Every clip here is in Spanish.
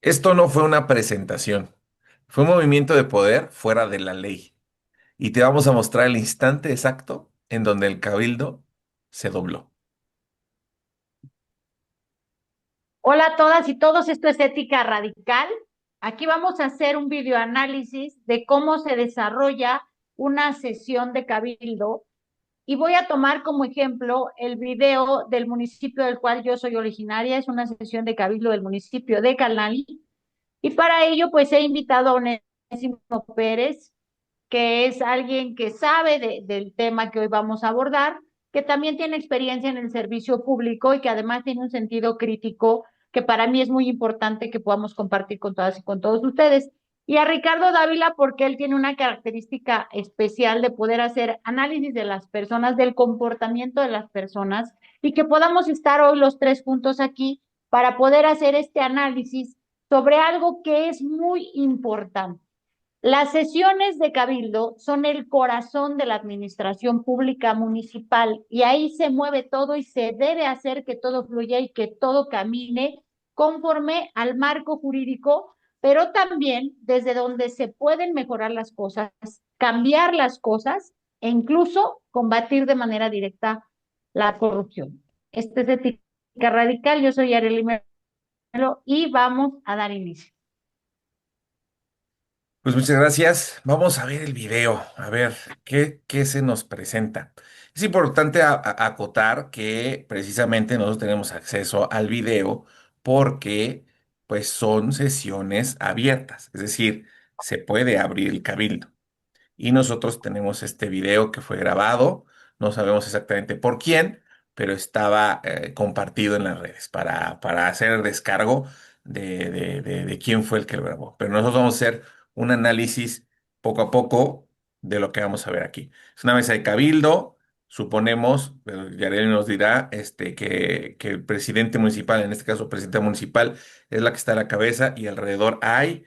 Esto no fue una presentación, fue un movimiento de poder fuera de la ley. Y te vamos a mostrar el instante exacto en donde el cabildo se dobló. Hola a todas y todos, esto es Ética Radical. Aquí vamos a hacer un videoanálisis de cómo se desarrolla una sesión de cabildo y voy a tomar como ejemplo el video del municipio del cual yo soy originaria, es una sesión de cabildo del municipio de Calnali y para ello pues he invitado a Onésimo Pérez, que es alguien que sabe del tema que hoy vamos a abordar, que también tiene experiencia en el servicio público y que además tiene un sentido crítico que para mí es muy importante que podamos compartir con todas y con todos ustedes. Y a Ricardo Dávila, porque él tiene una característica especial de poder hacer análisis de las personas, del comportamiento de las personas, y que podamos estar hoy los tres juntos aquí para poder hacer este análisis sobre algo que es muy importante. Las sesiones de cabildo son el corazón de la administración pública municipal y ahí se mueve todo y se debe hacer que todo fluya y que todo camine conforme al marco jurídico, pero también desde donde se pueden mejorar las cosas, cambiar las cosas e incluso combatir de manera directa la corrupción. Este es Ética Radical, yo soy Arely Melo y vamos a dar inicio. Pues muchas gracias. Vamos a ver el video, a ver qué se nos presenta. Es importante acotar que precisamente nosotros tenemos acceso al video porque pues son sesiones abiertas, es decir, se puede abrir el cabildo. Y nosotros tenemos este video que fue grabado, no sabemos exactamente por quién, pero estaba compartido en las redes para hacer descargo de quién fue el que lo grabó. Pero nosotros vamos a hacer un análisis poco a poco de lo que vamos a ver aquí. Es una mesa de cabildo, suponemos, pero Yareli nos dirá que el presidente municipal, en este caso presidenta municipal, es la que está a la cabeza y alrededor hay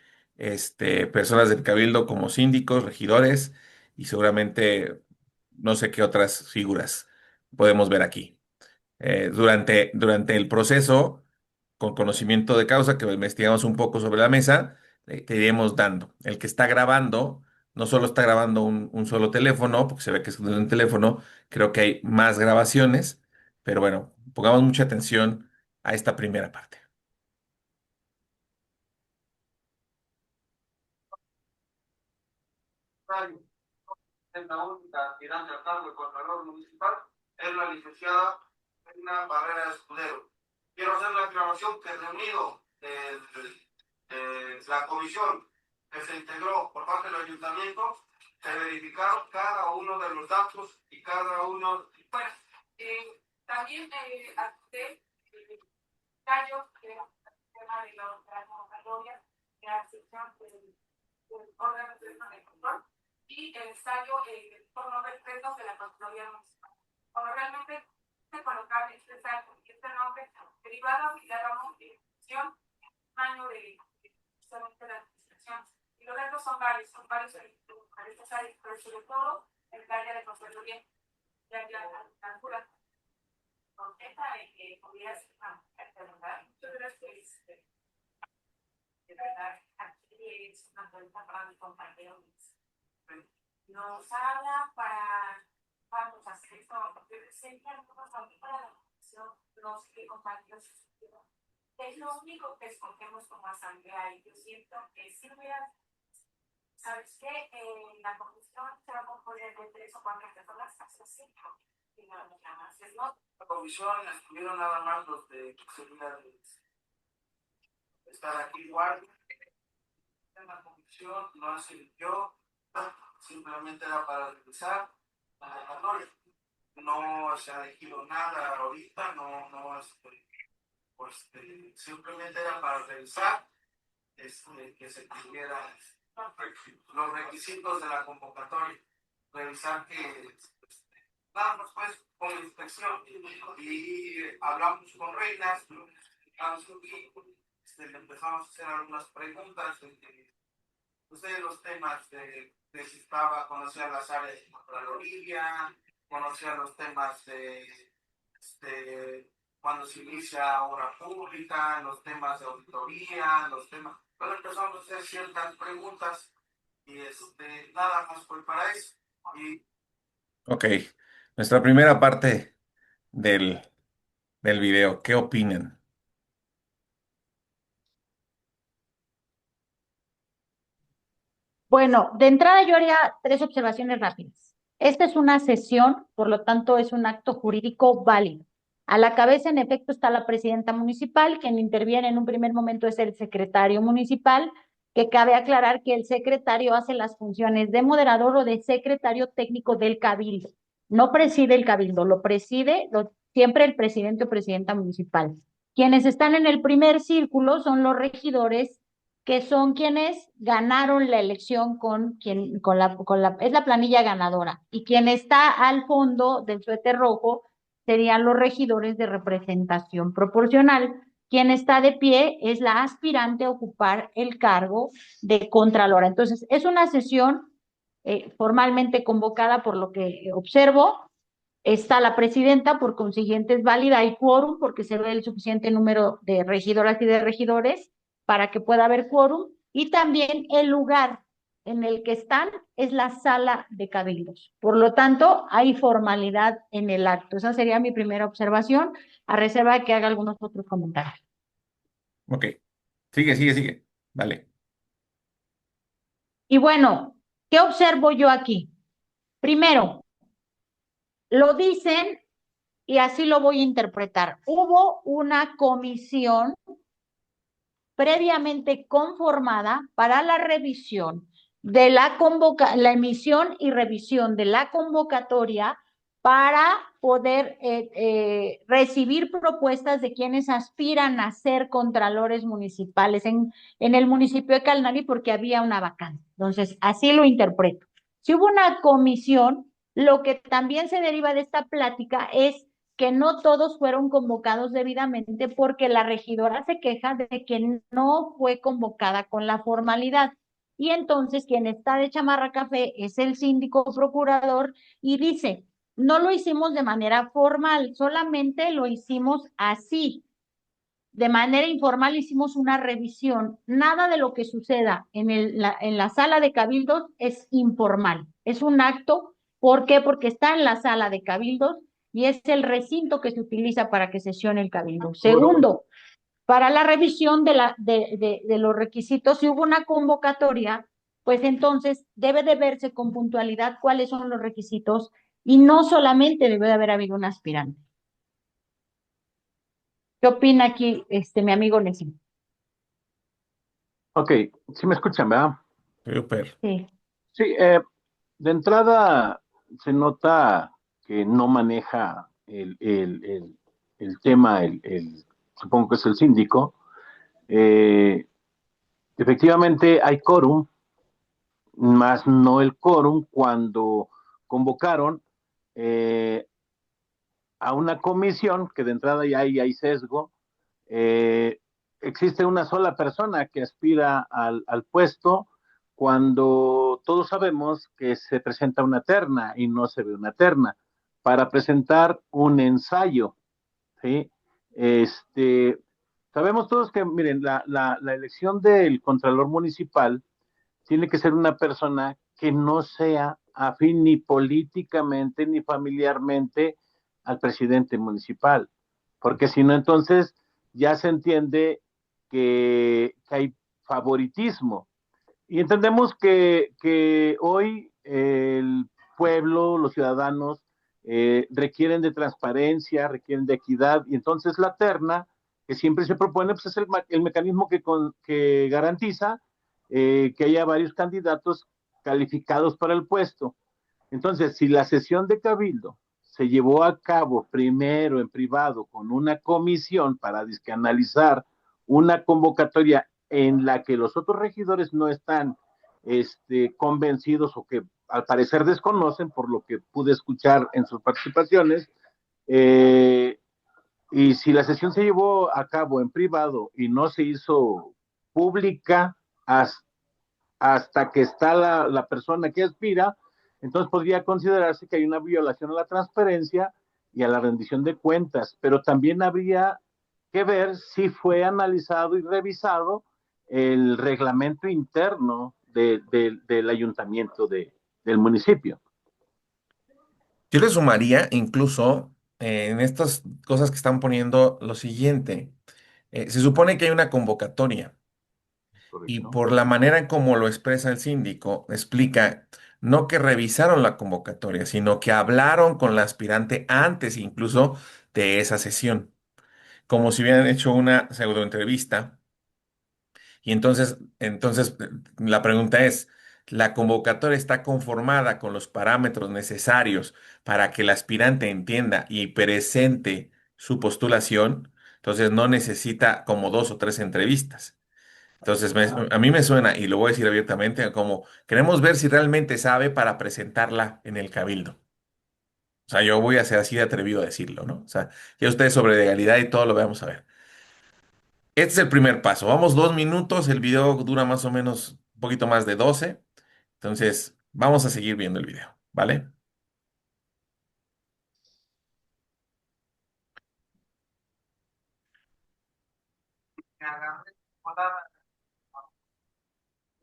personas del cabildo como síndicos, regidores y seguramente no sé qué otras figuras podemos ver aquí. Durante el proceso, con conocimiento de causa, que investigamos un poco sobre la mesa, te iremos dando. El que está grabando, no solo está grabando un solo teléfono, porque se ve que es un teléfono, creo que hay más grabaciones, pero bueno, pongamos mucha atención a esta primera parte. En la única aspirante al cargo de Contralor Municipal es la licenciada Reina Barrera Escudero. Quiero hacer la aclaración que reunido la comisión que se integró por parte del ayuntamiento, se verificaron cada uno de los datos y cada uno. Bueno, también acepté el callo que era el tema de la convocatoria de la sección del órgano de control y el ensayo por no respetos de la Contraloría Municipal. Cuando realmente se colocar este ensayo y este nombre derivado y hagamos dirección, un año de solamente la administración. Y los retos son varios estas áreas, pero sobre todo el área de Contraloría, ya calcula. Esta podría ser una verdad. Muchas gracias. De verdad, aquí es una pregunta para mi compañero. Nos habla para vamos a hacer esto, porque siempre algunos también para la comisión, los que compartimos es lo único que escogemos como asamblea y yo siento que si hubiera, ¿sabes qué? La comisión se va a componer de 3 o 4 personas, hasta 5 y no más. ¿No? La comisión estuvieron nada más los de seguridad de estar aquí igual. En la comisión no se eligió, simplemente era para revisar la convocatoria. No se ha elegido nada ahorita, pues simplemente era para revisar que se cumplieran los requisitos de la convocatoria, revisar que nada más pues con la inspección y hablamos con Reinas, le empezamos a hacer algunas preguntas de los temas de si estaba, conocía las áreas de la Bolivia, conocía los temas de cuando se inicia obra pública, los temas de auditoría, los temas. Bueno, empezamos a hacer ciertas preguntas y nada más fue para eso. Y Ok, nuestra primera parte del, del video, ¿qué opinan? Bueno, de entrada yo haría tres observaciones rápidas. Esta es una sesión, por lo tanto es un acto jurídico válido. A la cabeza, en efecto, está la presidenta municipal, quien interviene en un primer momento es el secretario municipal, que cabe aclarar que el secretario hace las funciones de moderador o de secretario técnico del cabildo. No preside el cabildo, lo preside siempre el presidente o presidenta municipal. Quienes están en el primer círculo son los regidores que son quienes ganaron la elección es la planilla ganadora. Y quien está al fondo del suéter rojo serían los regidores de representación proporcional. Quien está de pie es la aspirante a ocupar el cargo de contralora. Entonces, es una sesión formalmente convocada por lo que observo. Está la presidenta, por consiguiente es válida, hay quórum porque se ve el suficiente número de regidoras y de regidores para que pueda haber quórum, y también el lugar en el que están es la sala de cabildos. Por lo tanto, hay formalidad en el acto. Esa sería mi primera observación, a reserva de que haga algunos otros comentarios. Ok, sigue, vale. Y bueno, ¿qué observo yo aquí? Primero, lo dicen y así lo voy a interpretar. Hubo una comisión previamente conformada para la revisión de la emisión y revisión de la convocatoria para poder recibir propuestas de quienes aspiran a ser contralores municipales en el municipio de Calnari porque había una vacante. Entonces, así lo interpreto. Si hubo una comisión, lo que también se deriva de esta plática es que no todos fueron convocados debidamente porque la regidora se queja de que no fue convocada con la formalidad. Y entonces quien está de chamarra café es el síndico procurador y dice, no lo hicimos de manera formal, solamente lo hicimos así. De manera informal hicimos una revisión. Nada de lo que suceda en la sala de cabildos es informal. Es un acto. ¿Por qué? Porque está en la sala de cabildos y es el recinto que se utiliza para que sesione el cabildo. Segundo, para la revisión de los requisitos, si hubo una convocatoria, pues entonces debe de verse con puntualidad cuáles son los requisitos y no solamente debe de haber habido un aspirante. ¿Qué opina aquí mi amigo Nessie? Ok, sí me escuchan, ¿verdad? Súper. Sí. Sí, de entrada se nota que no maneja el tema, supongo que es el síndico. Eh, Efectivamente hay quórum, más no el quórum cuando convocaron eh, a una comisión, que de entrada ya hay sesgo. eh, Existe una sola persona que aspira al puesto cuando todos sabemos que se presenta una terna y no se ve una terna para presentar un ensayo, ¿sí? Este, Sabemos todos que, miren, la elección del Contralor Municipal tiene que ser una persona que no sea afín ni políticamente ni familiarmente al presidente municipal, porque si no, entonces ya se entiende que hay favoritismo. Y entendemos que hoy el pueblo, los ciudadanos, requieren de transparencia, requieren de equidad, y entonces la terna que siempre se propone pues es el mecanismo que garantiza que haya varios candidatos calificados para el puesto. Entonces, si la sesión de cabildo se llevó a cabo primero en privado con una comisión para analizar una convocatoria en la que los otros regidores no están convencidos o que al parecer desconocen por lo que pude escuchar en sus participaciones, eh, y si la sesión se llevó a cabo en privado y no se hizo pública hasta que está la persona que aspira, entonces podría considerarse que hay una violación a la transparencia y a la rendición de cuentas, pero también habría que ver si fue analizado y revisado el reglamento interno del ayuntamiento del municipio. Yo le sumaría incluso en estas cosas que están poniendo lo siguiente. Se supone que hay una convocatoria y Correcto. por la manera en cómo lo expresa el síndico, explica no que revisaron la convocatoria, sino que hablaron con la aspirante antes incluso de esa sesión, como si hubieran hecho una pseudoentrevista. Y la pregunta es, ¿la convocatoria está conformada con los parámetros necesarios para que el aspirante entienda y presente su postulación? Entonces no necesita como dos o tres entrevistas. Entonces a mí me suena, y lo voy a decir abiertamente, como queremos ver si realmente sabe para presentarla en el cabildo. O sea, yo voy a ser así de atrevido a decirlo, ¿no? O sea, ya ustedes sobre legalidad y todo lo vamos a ver. Este es el primer paso. Vamos 2 minutos, el video dura más o menos un poquito más de 12. Entonces, vamos a seguir viendo el video, ¿vale? Me agarré volada.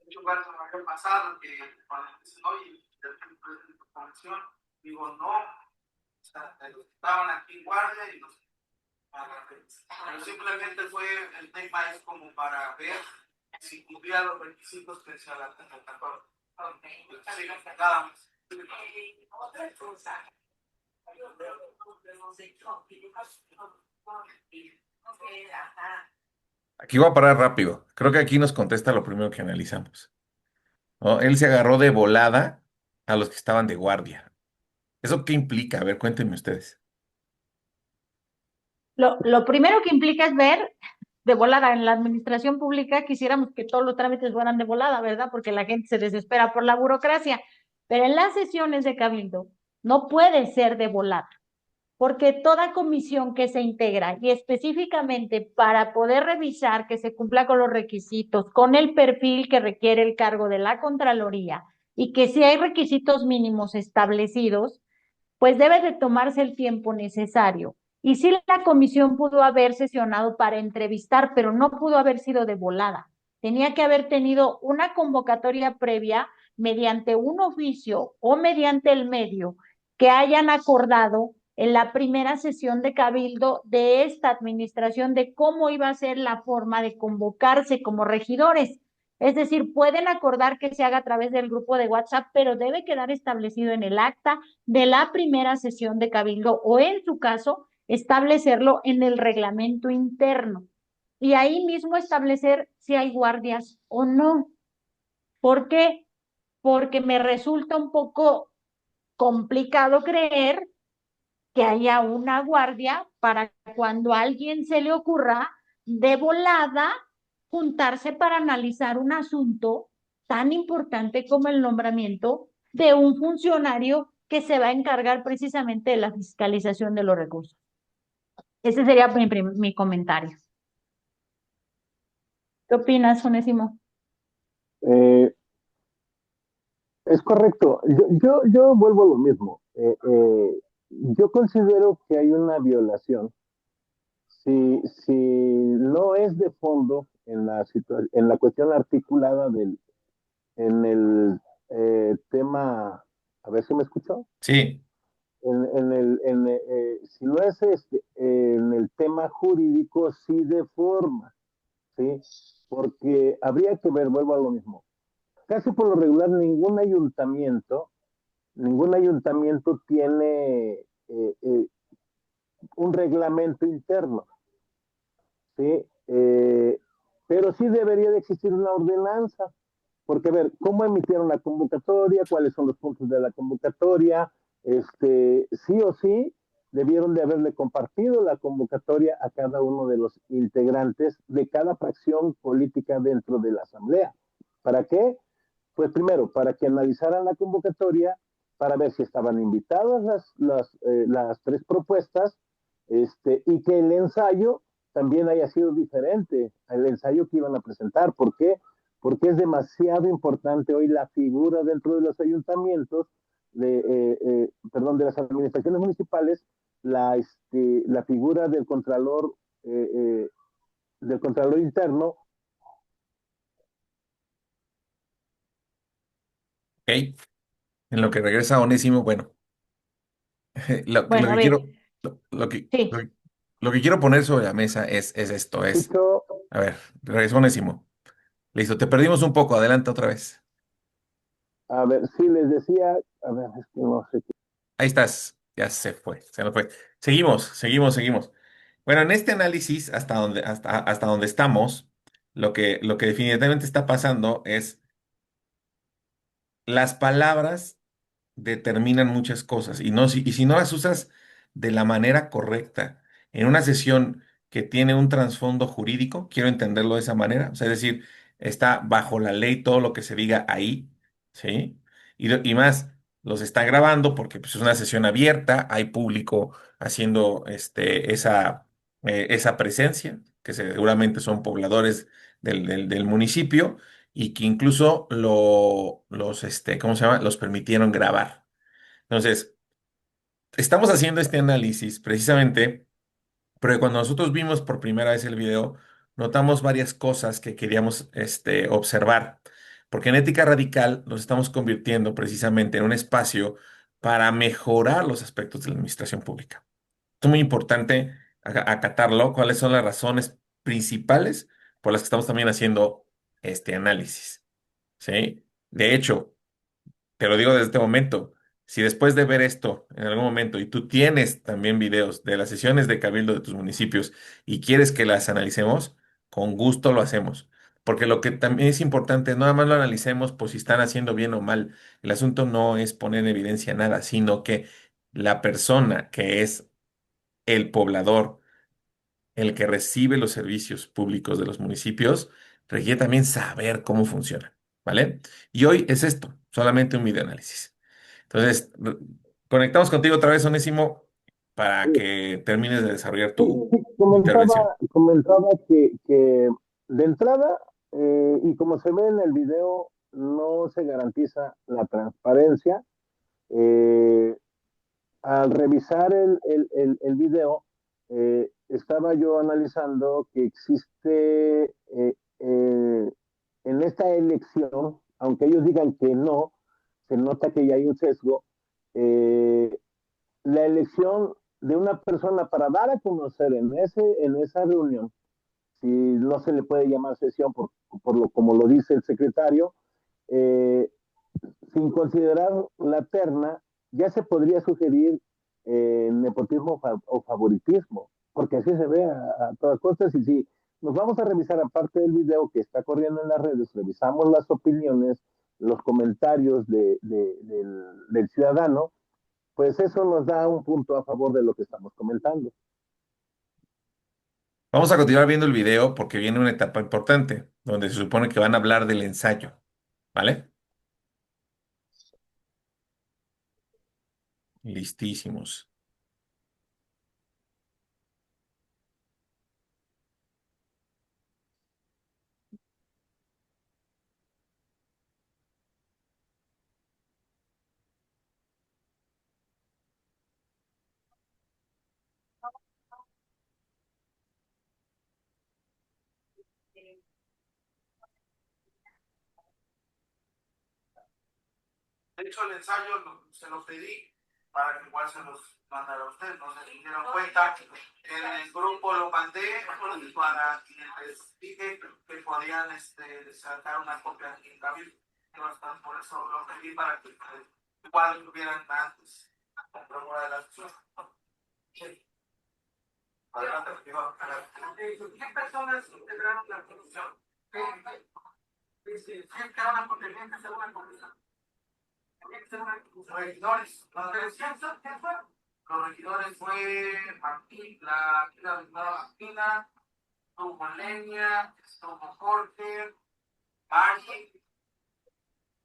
De hecho, bueno, me había pasado que cuando dicen, oye, el presidente de comisión, digo, no, o sea, estaban aquí en guardia y los agarré. Pero simplemente fue, el tema es como para ver si cumplía los requisitos que se la convocatoria. Sí, nada más. Otra cosa, yo creo que hemos hecho, Aquí voy a parar rápido. Creo que aquí nos contesta lo primero que analizamos, ¿no? Él se agarró de volada a los que estaban de guardia. ¿Eso qué implica? A ver, cuéntenme ustedes. Lo primero que implica es ver de volada. En la administración pública quisiéramos que todos los trámites fueran de volada, ¿verdad? Porque la gente se desespera por la burocracia. Pero en las sesiones de cabildo no puede ser de volada, porque toda comisión que se integra y específicamente para poder revisar que se cumpla con los requisitos, con el perfil que requiere el cargo de la Contraloría y que si hay requisitos mínimos establecidos, pues debe de tomarse el tiempo necesario. Y sí, la comisión pudo haber sesionado para entrevistar, pero no pudo haber sido de volada. Tenía que haber tenido una convocatoria previa mediante un oficio o mediante el medio que hayan acordado en la primera sesión de cabildo de esta administración de cómo iba a ser la forma de convocarse como regidores. Es decir, pueden acordar que se haga a través del grupo de WhatsApp, pero debe quedar establecido en el acta de la primera sesión de cabildo o en su caso establecerlo en el reglamento interno y ahí mismo establecer si hay guardias o no. ¿Por qué? Porque me resulta un poco complicado creer que haya una guardia para cuando a alguien se le ocurra de volada juntarse para analizar un asunto tan importante como el nombramiento de un funcionario que se va a encargar precisamente de la fiscalización de los recursos. Ese sería mi comentario. ¿Qué opinas, Onésimo? Eh, es correcto. Yo vuelvo a lo mismo. Yo considero que hay una violación si no es de fondo en en la cuestión articulada en el tema, a ver si me escuchó, Sí, si no es en el tema jurídico, sí de forma, ¿sí? Porque habría que ver, vuelvo a lo mismo, casi por lo regular ningún ayuntamiento tiene un reglamento interno, ¿sí? Pero sí debería de existir una ordenanza, porque a ver, ¿cómo emitieron la convocatoria? ¿Cuáles son los puntos de la convocatoria? Sí o sí, debieron de haberle compartido la convocatoria a cada uno de los integrantes de cada fracción política dentro de la asamblea. ¿Para qué? Pues primero, para que analizaran la convocatoria, para ver si estaban invitadas las tres propuestas, y que el ensayo también haya sido diferente al ensayo que iban a presentar. ¿Por qué? Porque es demasiado importante hoy la figura dentro de los ayuntamientos, perdón, de las administraciones municipales, la figura del contralor interno. ¿Ok? En lo que regresa Onésimo, bueno, lo Bueno, a que ver, quiero, lo que, sí, lo que quiero poner sobre la mesa es esto, Escucho, a ver, regresó Onésimo. Listo, te perdimos un poco, adelanta otra vez. a ver, sí les decía, a ver, es que no sé qué. Ahí estás, ya se nos fue. Seguimos. Bueno, en este análisis, hasta donde estamos, lo que definitivamente está pasando es las palabras determinan muchas cosas y si no las usas de la manera correcta en una sesión que tiene un trasfondo jurídico, quiero entenderlo de esa manera, o sea, es decir, está bajo la ley todo lo que se diga ahí, ¿sí? Y más, los está grabando porque pues, es una sesión abierta, hay público haciendo esa presencia, que seguramente son pobladores del municipio y que incluso ¿cómo se llama? Los permitieron grabar. Entonces, estamos haciendo este análisis precisamente porque cuando nosotros vimos por primera vez el video, notamos varias cosas que queríamos observar. Porque en Ética Radical nos estamos convirtiendo precisamente en un espacio para mejorar los aspectos de la administración pública. Es muy importante acatarlo, cuáles son las razones principales por las que estamos también haciendo este análisis. ¿Sí? De hecho, te lo digo desde este momento, si después de ver esto en algún momento y tú tienes también videos de las sesiones de cabildo de tus municipios y quieres que las analicemos, con gusto lo hacemos. Porque lo que también es importante, no nada más lo analicemos por si están haciendo bien o mal. El asunto no es poner en evidencia nada, sino que la persona que es el poblador, el que recibe los servicios públicos de los municipios, requiere también saber cómo funciona, ¿vale? Y hoy es esto, solamente un videoanálisis. Entonces, conectamos contigo otra vez, Onésimo, para que termines de desarrollar Sí, tu sí, intervención. comentaba que de entrada, y como se ve en el video, no se garantiza la transparencia. Eh, Al revisar el video, estaba yo analizando que existe en esta elección, aunque ellos digan que no, se nota que ya hay un sesgo, eh, la elección de una persona para dar a conocer en esa reunión, si no se le puede llamar sesión como lo dice el secretario, eh, sin considerar la terna, ya se podría sugerir nepotismo o favoritismo, porque así se ve a todas costas. Y si nos vamos a revisar, aparte del video que está corriendo en las redes, revisamos las opiniones, los comentarios del ciudadano, pues eso nos da un punto a favor de lo que estamos comentando. Vamos a continuar viendo el video porque viene una etapa importante, donde se supone que van a hablar del ensayo, ¿vale? Listísimos. De hecho, el ensayo se lo pedí para que igual se los mandara a ustedes. No se dieron cuenta. En el grupo lo mandé para que les dije que podían sacar una copia en Cabildo. Por eso lo pedí para que igual lo vieran antes. De la acción. Sí. Adelante, ¿qué personas integraron la comisión? ¿Qué quedaron contendientes en una comisión? Los regidores, ¿quién fue? Los regidores fue Martín, la Martina, estuvo Leña, estuvo Jorge, Ari,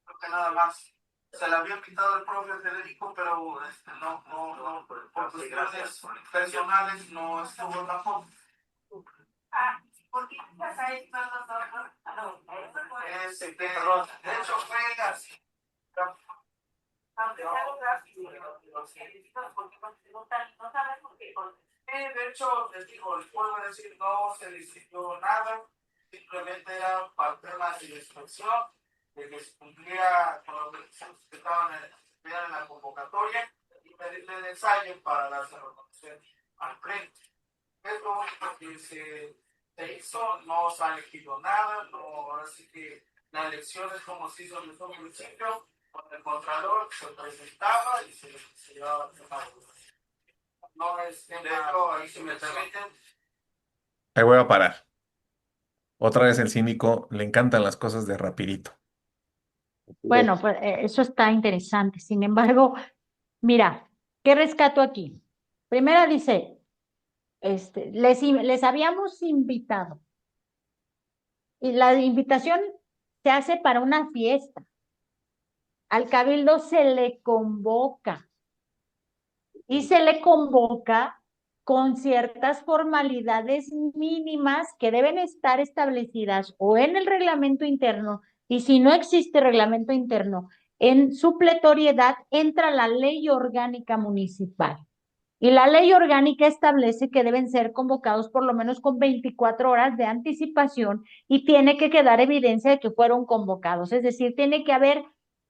creo que nada más. Se le había invitado el propio Federico, pero no, por cuestiones personales no estuvo tampoco. ¿Por qué pasáis todos nosotros? De hecho, fue así. los científicos, porque no saben por qué. De hecho, les digo, les puedo decir, no se decidió nada, simplemente era parte de la inspección, de que se cumplía con los requisitos que estaban en la convocatoria y pedirle el ensayo para la reconocimiento al frente. Es lo único que se hizo, no se ha elegido nada, no, así que la elección es como se hizo desde un principio, con el contralor se presentaba y se llevaba a cabo. No es de hecho, ahí se me permiten. Ahí voy a parar. Otra vez el cínico le encantan las cosas de rapidito. Bueno, pues eso está interesante. Sin embargo, mira, ¿qué rescato aquí? Primera dice, les habíamos invitado y la invitación se hace para una fiesta. Al cabildo se le convoca y se le convoca con ciertas formalidades mínimas que deben estar establecidas o en el reglamento interno, y si no existe reglamento interno, en supletoriedad entra la ley orgánica municipal. Y la ley orgánica establece que deben ser convocados por lo menos con 24 horas de anticipación y tiene que quedar evidencia de que fueron convocados. Es decir, tiene que haber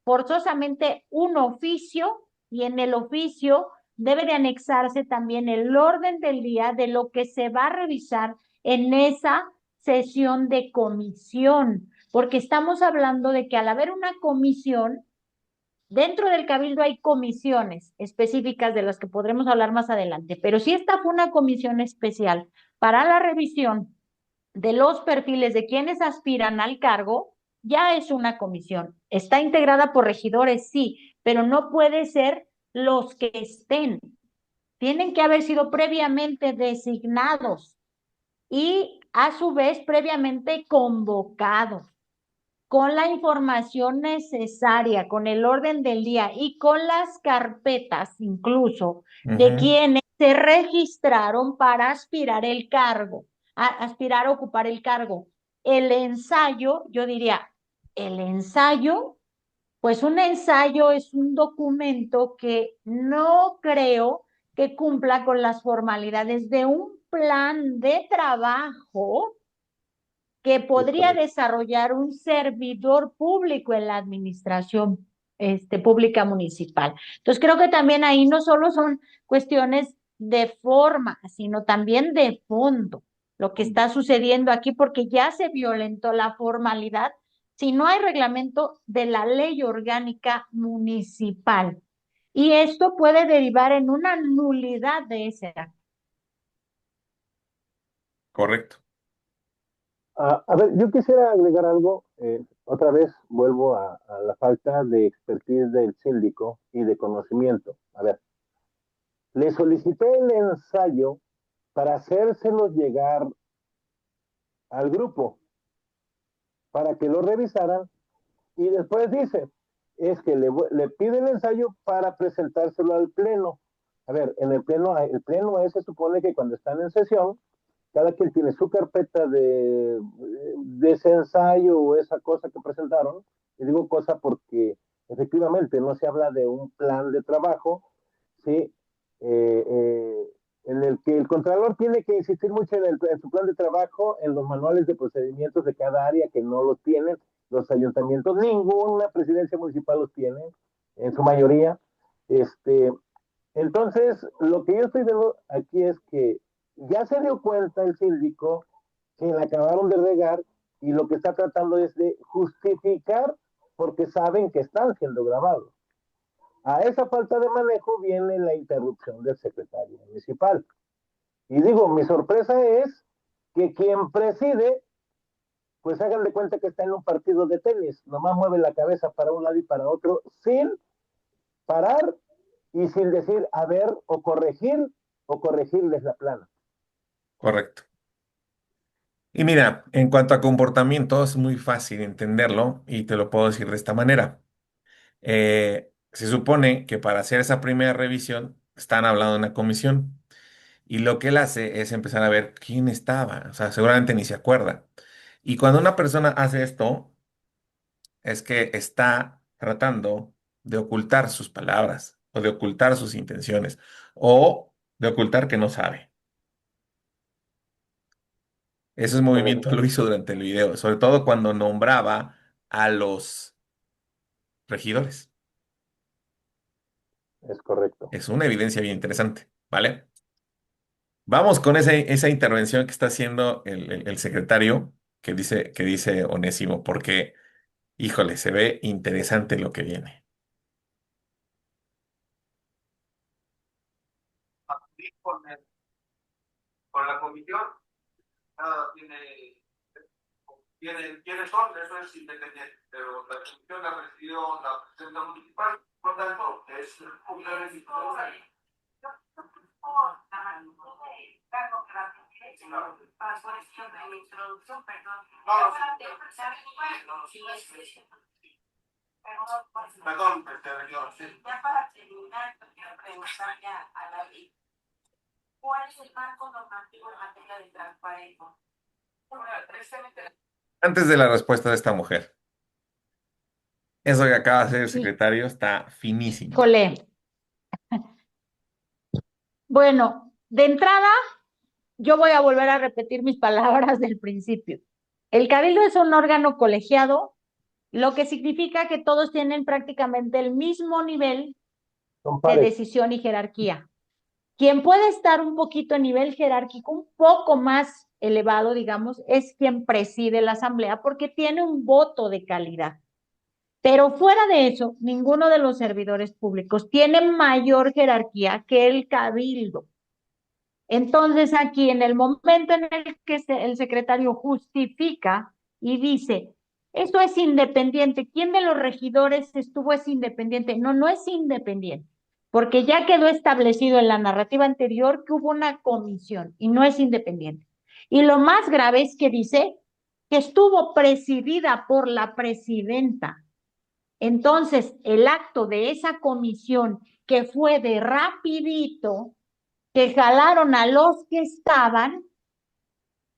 forzosamente un oficio y en el oficio debe de anexarse también el orden del día de lo que se va a revisar en esa sesión de comisión, porque estamos hablando de que al haber una comisión, dentro del cabildo hay comisiones específicas de las que podremos hablar más adelante, pero si esta fue una comisión especial para la revisión de los perfiles de quienes aspiran al cargo, ya es una comisión. Está integrada por regidores, sí, pero no puede ser los que estén. Tienen que haber sido previamente designados y a su vez previamente convocados con la información necesaria, con el orden del día y con las carpetas incluso de Ujú. quienes se registraron para aspirar el cargo, aspirar a ocupar el cargo. El ensayo, yo diría, el ensayo, pues un ensayo es un documento que no creo que cumpla con las formalidades de un plan de trabajo que podría desarrollar un servidor público en la administración pública municipal. Entonces creo que también ahí no solo son cuestiones de forma, sino también de fondo, lo que está sucediendo aquí, porque ya se violentó la formalidad si no hay reglamento de la ley orgánica municipal. Y esto puede derivar en una nulidad de ese acto. Correcto. A ver, yo quisiera agregar algo. Otra vez vuelvo a la falta de expertise del síndico y de conocimiento. A ver, le solicité el ensayo para hacérselo llegar al grupo para que lo revisaran y después dice, es que le pide el ensayo para presentárselo al pleno. A ver, en el pleno se supone que cuando están en sesión, cada quien tiene su carpeta de ese ensayo o esa cosa que presentaron. Y digo cosa porque efectivamente no se habla de un plan de trabajo, ¿sí? Eh, eh, en el que el Contralor tiene que insistir mucho en su plan de trabajo, en los manuales de procedimientos de cada área que no los tienen los ayuntamientos, ninguna presidencia municipal los tiene, en su mayoría. Este, entonces, lo que yo estoy viendo aquí es que ya se dio cuenta el síndico que la acabaron de regar y lo que está tratando es de justificar porque saben que están siendo grabados. A esa falta de manejo viene la interrupción del secretario municipal. Y digo, mi sorpresa es que quien preside, pues hagan de cuenta que está en un partido de tenis, nomás mueve la cabeza para un lado y para otro sin parar y sin decir, a ver, o corregirles la plana. Correcto. Y mira, en cuanto a comportamiento, es muy fácil entenderlo y te lo puedo decir de esta manera. Se supone que para hacer esa primera revisión están hablando de una comisión y lo que él hace es empezar a ver quién estaba, o sea, seguramente ni se acuerda. Y cuando una persona hace esto, es que está tratando de ocultar sus palabras. o de ocultar sus intenciones, o de ocultar que no sabe. Ese movimiento lo Correcto, hizo durante el video, sobre todo cuando nombraba a los regidores. es correcto. Es una evidencia bien interesante, ¿vale? Vamos con esa intervención que está haciendo el secretario que dice Onésimo, porque, híjole, se ve interesante lo que viene. Con, con la comisión, nada quiénes son, eso es independiente, pero la comisión la presidió la presidenta municipal, por tanto, es un gran institucional. Perdón, regidor, sí. Ya para terminar, quiero preguntarle a la ley, ¿cuál es el marco normativo en materia de transparencia? Bueno, precisamente. Antes de la respuesta de esta mujer, eso que acaba de hacer el Y, secretario está finísimo. híjole, bueno, de entrada, yo voy a volver a repetir mis palabras del principio. El cabildo es un órgano colegiado, lo que significa que todos tienen prácticamente el mismo nivel Son de pares. decisión y jerarquía. Quien puede estar un poquito a nivel jerárquico, un poco más elevado, digamos, es quien preside la asamblea porque tiene un voto de calidad. Pero fuera de eso, ninguno de los servidores públicos tiene mayor jerarquía que el cabildo. Entonces, aquí en el momento en el que el secretario justifica y dice, esto es independiente, ¿quién de los regidores estuvo es independiente? No, no es independiente, porque ya quedó establecido en la narrativa anterior que hubo una comisión y no es independiente. Y lo más grave es que dice que estuvo presidida por la presidenta. Entonces, el acto de esa comisión que fue de rapidito, que jalaron a los que estaban,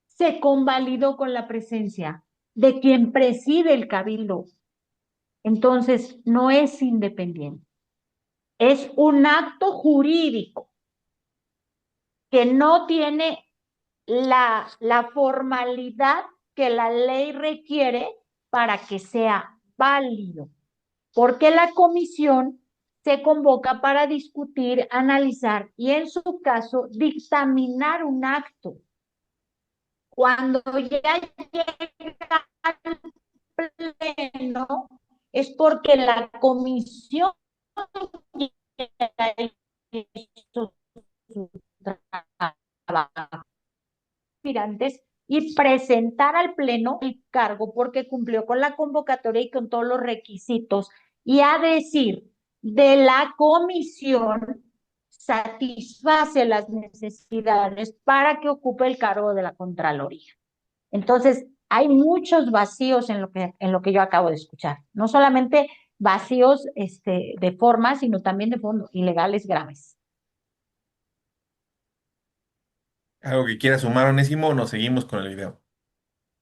se convalidó con la presencia de quien preside el cabildo. Entonces, no es independiente. Es un acto jurídico que no tiene la formalidad que la ley requiere para que sea válido. Porque la comisión se convoca para discutir, analizar y, en su caso, dictaminar un acto. Cuando ya llega al pleno, es porque la comisión ya hizo su trabajo aspirantes y presentar al pleno el cargo porque cumplió con la convocatoria y con todos los requisitos. Y a decir de la comisión, satisface las necesidades para que ocupe el cargo de la Contraloría. Entonces, hay muchos vacíos en lo que yo acabo de escuchar. No solamente vacíos de forma, sino también de fondo, ilegales graves. ¿Algo que quiera sumar, Onésimo, o nos seguimos con el video?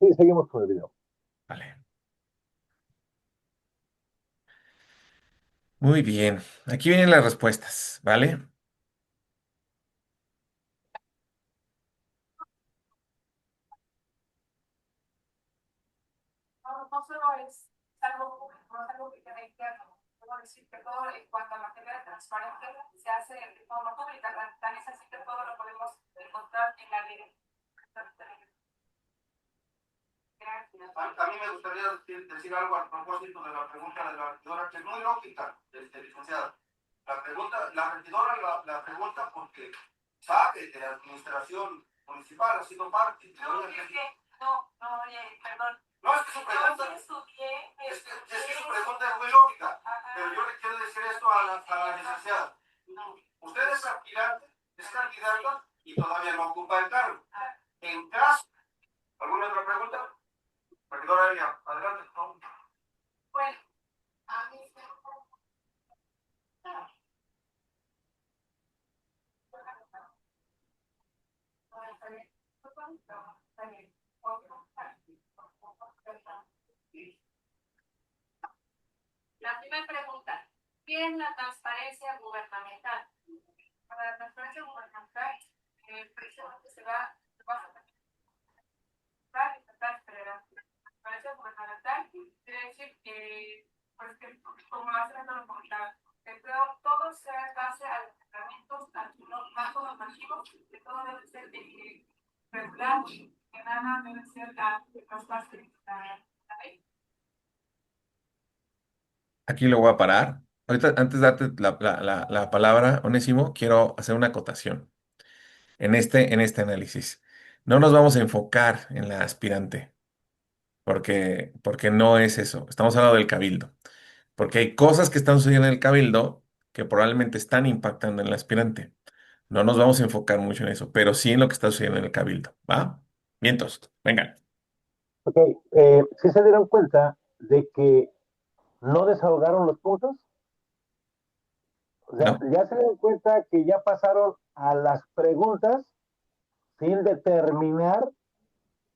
Sí, seguimos con el video. Vale. Muy bien. Aquí vienen las respuestas, ¿vale? No, no solo es algo público, no es algo que queda interno. Puedo decir que todo en cuanto a materia de transparencia se hace de forma pública, tan es así que todo lo podemos encontrar en la ley. Gracias. A mí me gustaría decir algo al propósito de la pregunta de la regidora, que es muy lógica, licenciada. La regidora la pregunta porque sabe que la administración municipal ha sido parte. No, perdón. No, es que su pregunta, es que su pregunta es muy lógica, pero yo le quiero decir esto a la licenciada. Usted es aspirante, es candidata y todavía no ocupa el cargo. En caso, ¿alguna otra pregunta? Regidora Elia, adelante. No. Bueno, a mí la primera pregunta, ¿qué también la transparencia gubernamental. Para la transparencia gubernamental, precisamente se basa en la transparencia gubernamental, quiere decir que, pues, que como hace rato lo comentaba, que todo se base a los reglamentos, a los marcos normativos, que todo debe ser regular, que nada debe ser los bases de la ley. Aquí lo voy a parar. Ahorita, antes de darte la palabra, Onésimo, quiero hacer una acotación en este análisis. No nos vamos a enfocar en la aspirante, porque no es eso. Estamos hablando del cabildo, porque hay cosas que están sucediendo en el cabildo que probablemente están impactando en el aspirante. No nos vamos a enfocar mucho en eso, pero sí en lo que está sucediendo en el cabildo, ¿va? Vientos, vengan. Ok, ¿sí se dieron cuenta de que no desahogaron los puntos? O sea, ¿No? ya se dieron cuenta que ya pasaron a las preguntas sin determinar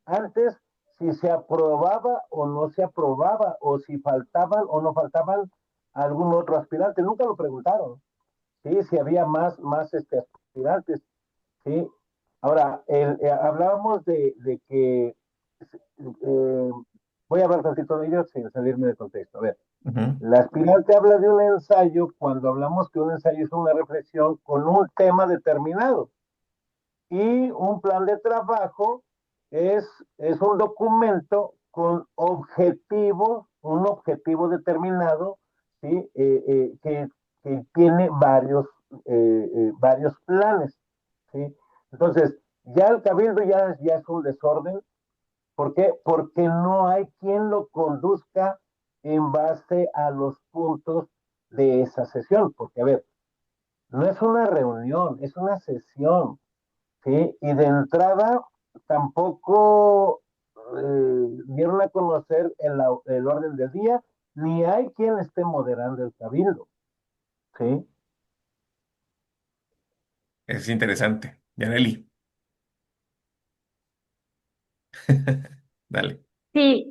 antes si se aprobaba o no se aprobaba, o si faltaban o no faltaban algún otro aspirante. Nunca lo preguntaron, ¿sí? Si había más aspirantes, ¿sí? Ahora, hablábamos de que, eh, voy a hablar tantito de ellos sin salirme de contexto. A ver, Ujú. la aspirante habla de un ensayo cuando hablamos que un ensayo es una reflexión con un tema determinado. Y un plan de trabajo es, es un documento con objetivos, un objetivo determinado, ¿sí? Que tiene varios planes, ¿sí? Entonces, ya el cabildo ya es un desorden. ¿Por qué? Porque no hay quien lo conduzca en base a los puntos de esa sesión. Porque, a ver, no es una reunión, es una sesión. Sí, y de entrada tampoco dieron a conocer el orden del día, ni hay quien esté moderando el cabildo. ¿Sí? Es interesante. Yaneli, dale. Sí,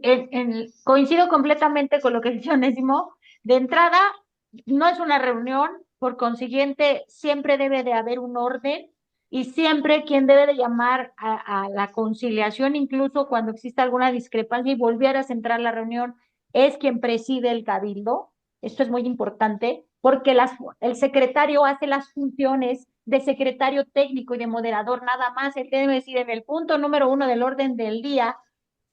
coincido completamente con lo que dice Onésimo. De entrada, no es una reunión, por consiguiente, siempre debe de haber un orden y siempre quien debe de llamar a la conciliación, incluso cuando exista alguna discrepancia y volver a centrar la reunión, es quien preside el cabildo. Esto es muy importante porque el secretario hace las funciones de secretario técnico y de moderador nada más. Él debe decir en el punto número 1 del orden del día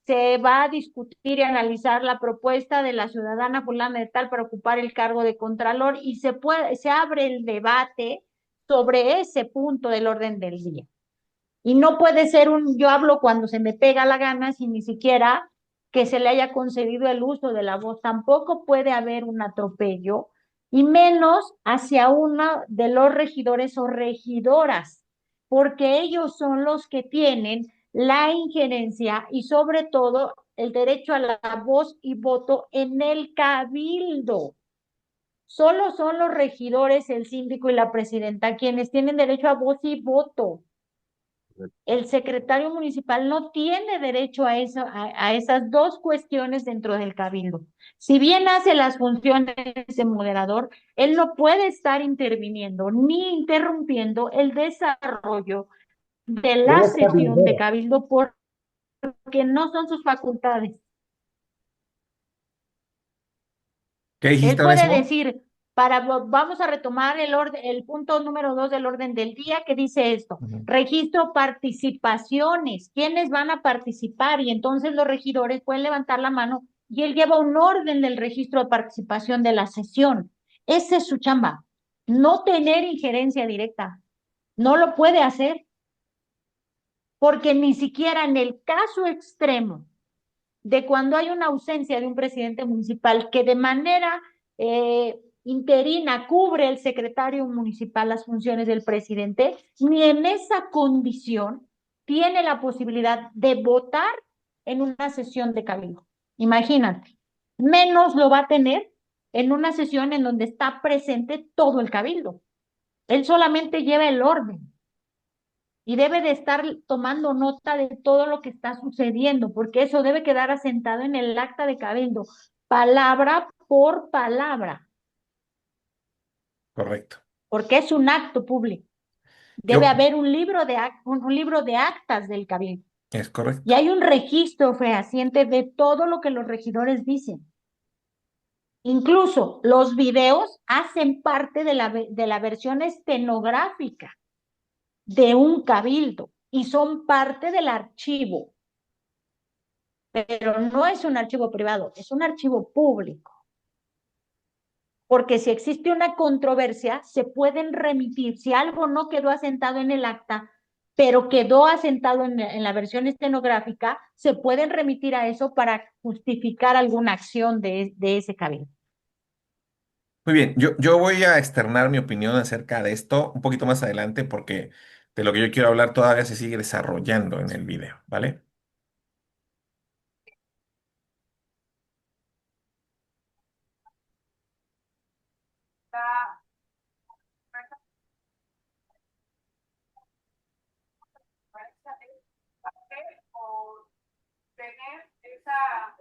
se va a discutir y analizar la propuesta de la ciudadana fulana de tal para ocupar el cargo de contralor y se abre el debate sobre ese punto del orden del día. Y no puede ser yo hablo cuando se me pega la gana sin ni siquiera que se le haya concedido el uso de la voz. Tampoco puede haber un atropello y menos hacia uno de los regidores o regidoras, porque ellos son los que tienen la injerencia y sobre todo el derecho a la voz y voto en el cabildo. Solo son los regidores, el síndico y la presidenta quienes tienen derecho a voz y voto. El secretario municipal no tiene derecho a esas dos cuestiones dentro del cabildo. Si bien hace las funciones de moderador, él no puede estar interviniendo ni interrumpiendo el desarrollo de Él la es sesión de cabildero. cabildo porque no son sus facultades. ¿Qué Él dijiste, puede Onésimo? decir, vamos a retomar el punto número 2 del orden del día que dice esto, Ujú. registro participaciones, ¿quiénes van a participar? Y entonces los regidores pueden levantar la mano y él lleva un orden del registro de participación de la sesión. Esa es su chamba, no tener injerencia directa, no lo puede hacer porque ni siquiera en el caso extremo de cuando hay una ausencia de un presidente municipal que de manera interina cubre el secretario municipal las funciones del presidente, ni en esa condición tiene la posibilidad de votar en una sesión de cabildo. Imagínate, menos lo va a tener en una sesión en donde está presente todo el cabildo. Él solamente lleva el orden y debe de estar tomando nota de todo lo que está sucediendo, porque eso debe quedar asentado en el acta de cabildo, palabra por palabra. correcto. porque es un acto público. Debe Yo, haber un libro de actas del cabildo. es Y correcto. hay un registro fehaciente de todo lo que los regidores dicen. Incluso los videos hacen parte de la versión estenográfica de un cabildo y son parte del archivo, pero no es un archivo privado, es un archivo público. Porque si existe una controversia, se pueden remitir. Si algo no quedó asentado en el acta, pero quedó asentado en la versión estenográfica, se pueden remitir a eso para justificar alguna acción de ese cabildo. Muy bien, yo voy a externar mi opinión acerca de esto un poquito más adelante porque de lo que yo quiero hablar todavía se sigue desarrollando en el video, ¿vale? La transparencia es hacer o tener esa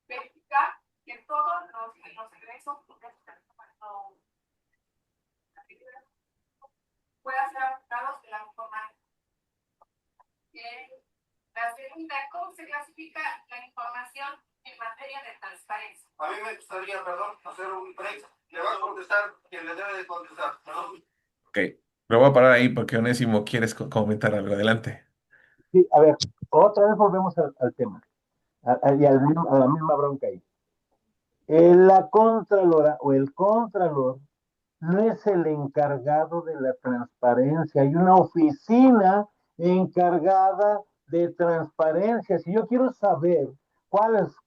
verificar que todos los ingresos puedan ser ajustados de la forma. La segunda, ¿cómo se clasifica la información en materia de transparencia? A mí me gustaría, perdón, hacer un break. Le va a contestar quien le debe de contestar. Perdón. Ok, me voy a parar ahí porque Onésimo quieres comentar algo. Adelante. Sí, a ver, otra vez volvemos al tema, y a la misma bronca ahí. La Contralora o el Contralor no es el encargado de la transparencia, hay una oficina encargada de transparencia. Si yo quiero saber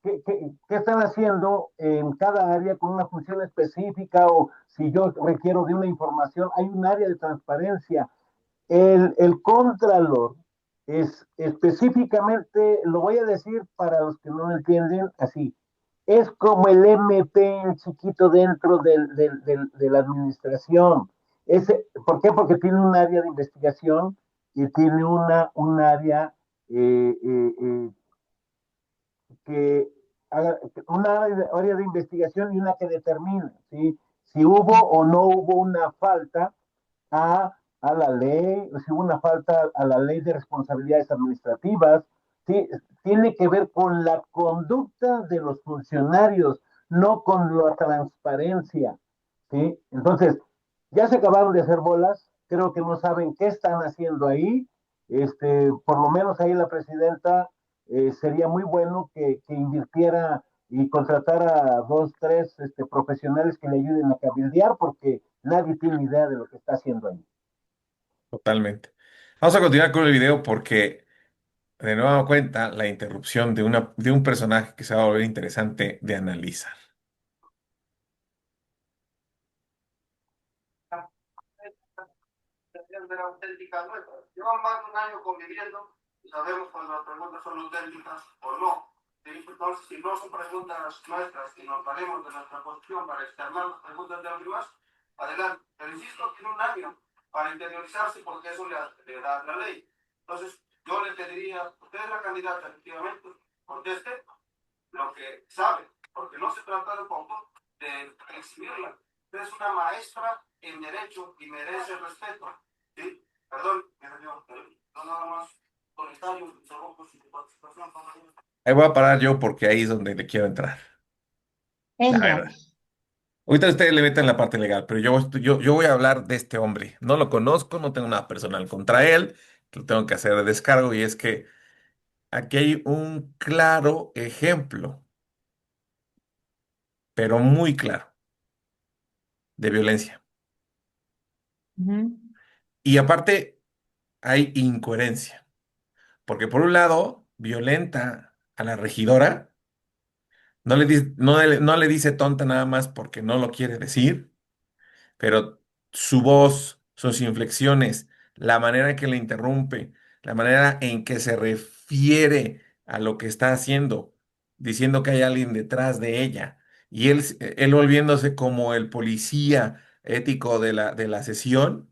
qué están haciendo en cada área con una función específica o si yo requiero de una información, hay un área de transparencia. El Contralor es específicamente, lo voy a decir para los que no entienden así, es como el MP en chiquito dentro de la administración. ¿Por qué? Porque tiene un área de investigación y tiene un área eh, eh, eh, que haga una área de investigación y una que determina, ¿sí? Si hubo o no hubo una falta a la ley, si hubo una falta a la ley de responsabilidades administrativas, ¿sí? Tiene que ver con la conducta de los funcionarios, no con la transparencia, ¿sí? Entonces, ya se acabaron de hacer bolas, creo que no saben qué están haciendo ahí, por lo menos ahí la presidenta sería muy bueno que invirtiera y contratara a dos, tres profesionales que le ayuden a cabildear, porque nadie tiene idea de lo que está haciendo ahí. Totalmente. Vamos a continuar con el video porque de nueva cuenta la interrupción de un personaje que se va a volver interesante de analizar. De la auténtica nuestra. Llevan más de un año conviviendo y sabemos cuando las preguntas son auténticas o no. Entonces, si no son preguntas nuestras y nos valemos de nuestra posición para externar las preguntas de alguien más, adelante. Pero insisto, tiene un año para interiorizarse porque eso le da la ley. Entonces, yo le pediría, usted es la candidata, efectivamente, conteste lo que sabe, porque no se trata de poco de exhibirla. Usted es una maestra en derecho y merece respeto. Sí, perdón, no nada más comentarios, interrogos y participación. Ahí voy a parar yo porque ahí es donde le quiero entrar, la Venga. verdad. Ahorita ustedes le meten la parte legal, pero yo voy a hablar de este hombre. No lo conozco, no tengo nada personal contra él, lo tengo que hacer de descargo y es que aquí hay un claro ejemplo, pero muy claro, de violencia. Ujú. Y aparte hay incoherencia, porque por un lado violenta a la regidora, no le dice tonta nada más porque no lo quiere decir, pero su voz, sus inflexiones, la manera en que le interrumpe, la manera en que se refiere a lo que está haciendo, diciendo que hay alguien detrás de ella, y él volviéndose como el policía ético de la sesión,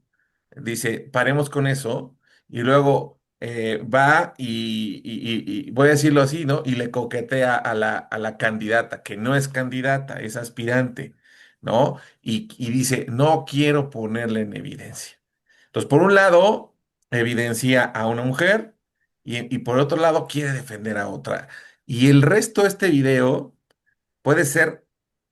dice, paremos con eso, y luego va y voy a decirlo así, ¿no? Y le coquetea a a la candidata, que no es candidata, es aspirante. ¿no? Y dice, no quiero ponerle en evidencia. Entonces, por un lado, evidencia a una mujer y por otro lado, quiere defender a otra. Y el resto de este video puede ser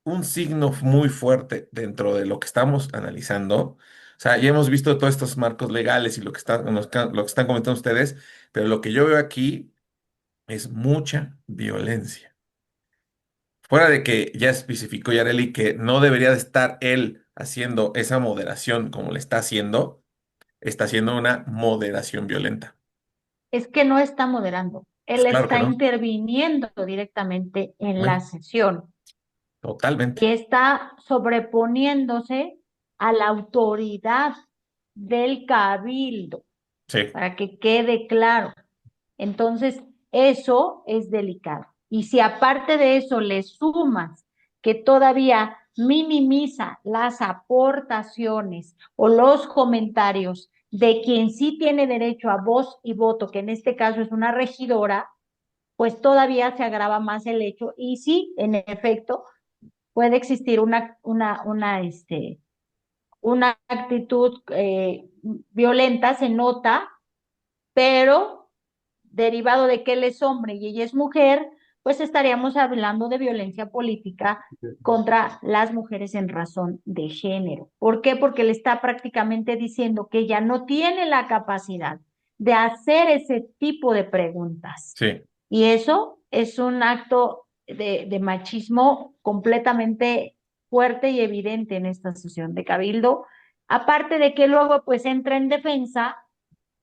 un signo muy fuerte dentro de lo que estamos analizando. O sea, ya hemos visto todos estos marcos legales y lo que están comentando ustedes, pero lo que yo veo aquí es mucha violencia. Fuera de que ya especificó Yareli que no debería de estar él haciendo esa moderación como le está haciendo una moderación violenta. Es que no está moderando, Pues él claro que está no. interviniendo directamente en la Bueno, sesión y totalmente. está sobreponiéndose a la autoridad del cabildo, Sí, para que quede claro. Entonces, eso es delicado. Y si aparte de eso le sumas que todavía minimiza las aportaciones o los comentarios de quien sí tiene derecho a voz y voto, que en este caso es una regidora, pues todavía se agrava más el hecho y sí, en efecto, puede existir una actitud violenta, se nota, pero derivado de que él es hombre y ella es mujer, pues estaríamos hablando de violencia política contra las mujeres en razón de género. ¿Por qué? Porque le está prácticamente diciendo que ella no tiene la capacidad de hacer ese tipo de preguntas. sí. Y eso es un acto de machismo completamente fuerte y evidente en esta sesión de Cabildo. Aparte de que luego pues entra en defensa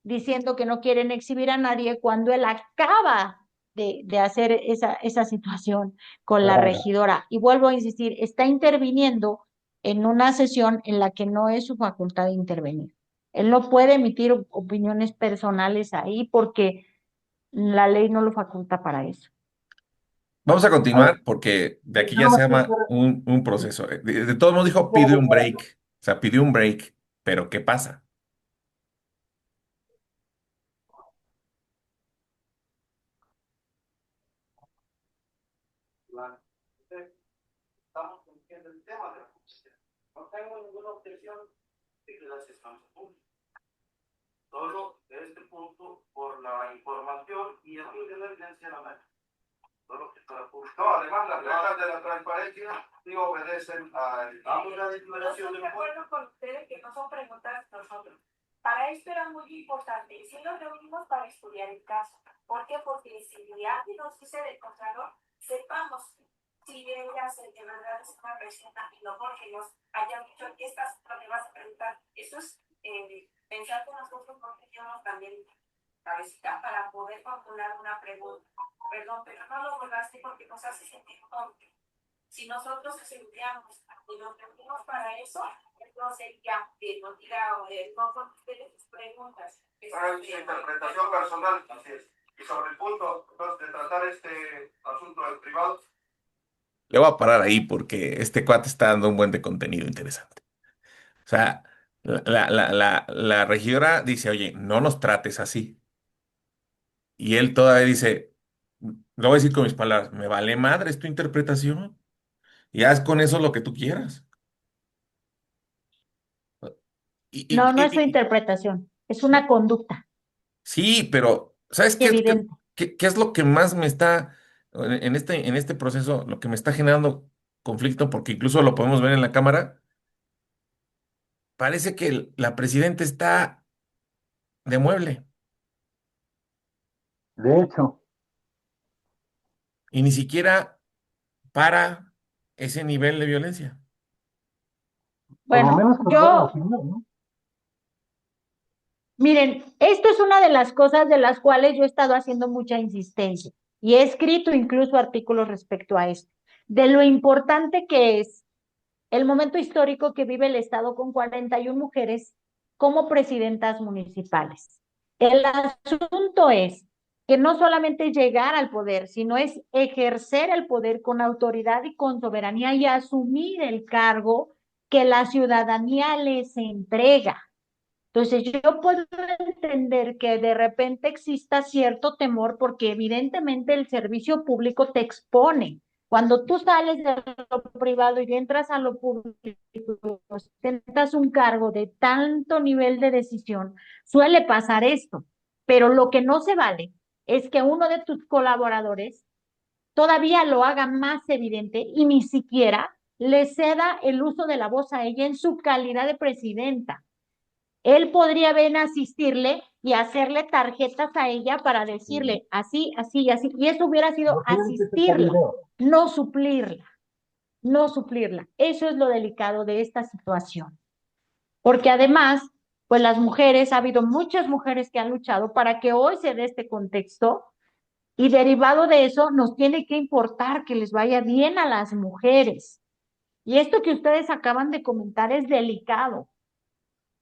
diciendo que no quieren exhibir a nadie cuando él acaba de hacer esa situación con la Claro. regidora. Y vuelvo a insistir, está interviniendo en una sesión en la que no es su facultad de intervenir. Él no puede emitir opiniones personales ahí porque la ley no lo faculta para eso. Vamos a A ver, continuar porque de aquí nada ya se más llama un proceso. De todos modos dijo, pide un break. O sea, pidió un break. Pero ¿qué pasa? Estamos entiendo el tema de la publicidad. No tengo ninguna objeción de que las estamos públicas. Solo de este punto, por la información y aquí de la evidencia en la mano. Solo que para publicar. No, además las reglas de la transparencia sí obedecen a una declaración Estoy de de acuerdo con ustedes que no son preguntas nosotros. Para esto era muy importante. Y sí nos reunimos para estudiar el caso. ¿Por qué? Porque si alguien nos dice del contrario, sepamos si ella de verdad es una persona y no porque nos hayan dicho que estas no me vas a preguntar. Eso es pensar que nosotros no tenemos también cabecita para poder formular una pregunta. Perdón, pero no lo volvaste porque nos hace sentir tontos. Si nosotros estudiamos y nos reunimos para eso, entonces ya que nos diga no conteste sus preguntas. Pero es interpretación personal, así es. Y sobre el punto entonces, de tratar este asunto del privado, Le voy a parar ahí porque este cuate está dando un buen de contenido interesante. O sea, la regidora dice, oye, no nos trates así. Y él todavía dice, lo voy a decir con mis palabras, me vale madre, es tu interpretación. Y haz con eso lo que tú quieras. Y, y- No, no es su y- y- interpretación, es una conducta sí, pero ¿sabes qué, evidente. qué es lo que más me está, en este proceso, lo que me está generando conflicto, porque incluso lo podemos ver en la cámara? Parece que la presidenta está de mueble de hecho, y ni siquiera para ese nivel de violencia. por lo Bueno, menos con toda la ciudad, ¿no? miren, esto es una de las cosas de las cuales yo he estado haciendo mucha insistencia y he escrito incluso artículos respecto a esto, de lo importante que es el momento histórico que vive el Estado con 41 mujeres como presidentas municipales. El asunto es que no solamente llegar al poder, sino es ejercer el poder con autoridad y con soberanía y asumir el cargo que la ciudadanía les entrega. Entonces, yo puedo entender que de repente exista cierto temor porque evidentemente el servicio público te expone. Cuando tú sales de lo privado y entras a lo público, ostentas un cargo de tanto nivel de decisión, suele pasar esto. Pero lo que no se vale es que uno de tus colaboradores todavía lo haga más evidente y ni siquiera le ceda el uso de la voz a ella en su calidad de presidenta. Él podría bien asistirle y hacerle tarjetas a ella para decirle así, así y así. Y eso hubiera sido No tienen que ser asistirla, video. no suplirla, no suplirla. Eso es lo delicado de esta situación. Porque además, pues las mujeres, ha habido muchas mujeres que han luchado para que hoy se dé este contexto y derivado de eso nos tiene que importar que les vaya bien a las mujeres. Y esto que ustedes acaban de comentar es delicado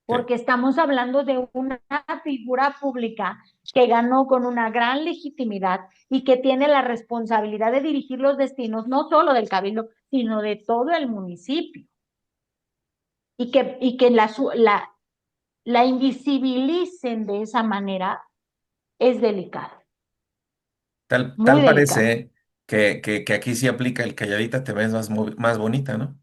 Sí. porque estamos hablando de una figura pública que ganó con una gran legitimidad y que tiene la responsabilidad de dirigir los destinos no solo del Cabildo, sino de todo el municipio. Y que la invisibilicen de esa manera es delicado, muy Tal delicado. parece que aquí sí aplica el calladita te ves más bonita, ¿no?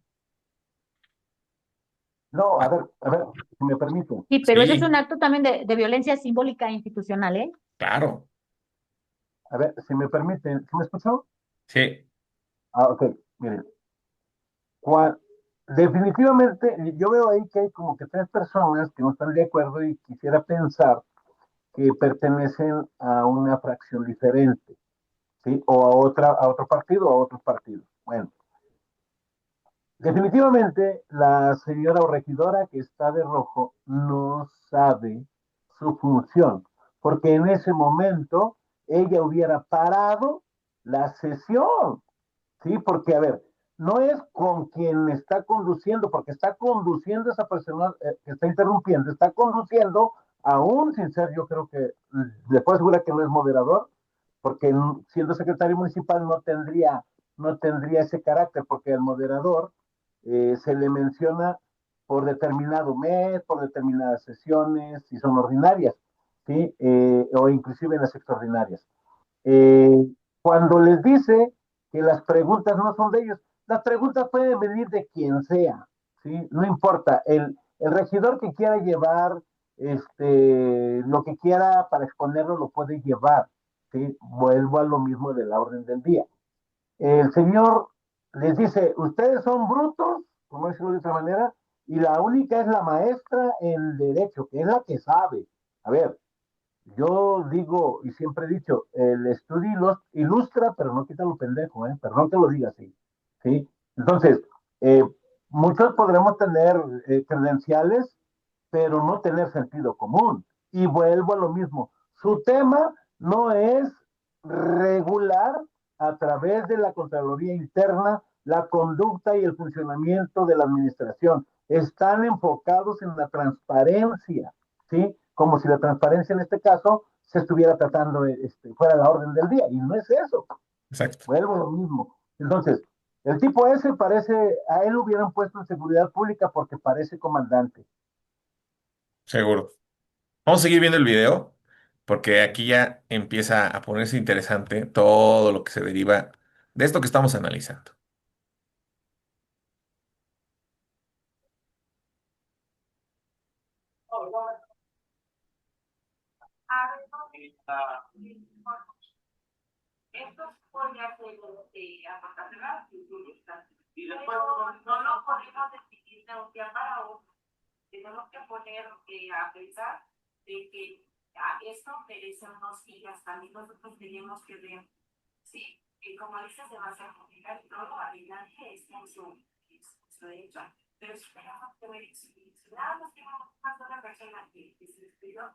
No, Ah, a ver, si me permiten. Sí, pero ese es un sí, acto también de violencia simbólica e institucional, ¿eh? claro, A ver, si me permiten. ¿Sí me escuchó? sí, Ah, ok, miren. cua- Definitivamente, yo veo ahí que hay como que tres personas que no están de acuerdo y quisiera pensar que pertenecen a una fracción diferente, ¿sí? O a otro partido o a otros partidos. Bueno, definitivamente la señora o regidora que está de rojo no sabe su función, porque en ese momento ella hubiera parado la sesión, ¿sí? Porque, a ver, no es con quien está conduciendo, porque está conduciendo esa persona que está interrumpiendo, está conduciendo, aún sin ser, yo creo que, le puedo asegurar que no es moderador, porque siendo secretario municipal no tendría ese carácter, porque al moderador se le menciona por determinado mes, por determinadas sesiones, si son ordinarias, ¿sí? O inclusive en las extraordinarias. Eh, Cuando les dice que las preguntas no son de ellos, las preguntas pueden venir de quien sea, ¿sí? No importa, el regidor que quiera llevar lo que quiera para exponerlo lo puede llevar, ¿sí? Vuelvo a lo mismo de la orden del día. El señor les dice, ustedes son brutos, como decirlo de otra manera, y la única es la maestra en derecho, que es la que sabe. A ver, yo digo y siempre he dicho, el estudio ilustra, pero no quita lo pendejo, ¿eh? Perdón que lo diga así, ¿sí? Entonces, eh, muchos podremos tener credenciales, pero no tener sentido común. Y vuelvo a lo mismo, su tema no es regular a través de la Contraloría Interna la conducta y el funcionamiento de la administración. Están enfocados en la transparencia, ¿sí? Como si la transparencia en este caso se estuviera tratando, fuera la orden del día, y no es eso. exacto, Vuelvo a lo mismo. Entonces, el tipo ese parece, a él lo hubieran puesto en seguridad pública porque parece comandante. seguro. Vamos a seguir viendo el video porque aquí ya empieza a ponerse interesante todo lo que se deriva de esto que estamos analizando. Esto podría ser a partir de la cultura. Y después no lo podemos decidir de un día para otro. Tenemos que poner a pensar de que esto merece unos días. También nosotros tenemos que ver, sí, que como dice, se va a hacer publicar todo, adelante es en su derecho. Pero si tenemos que ver, si nada más tenemos una sola persona que se escribió,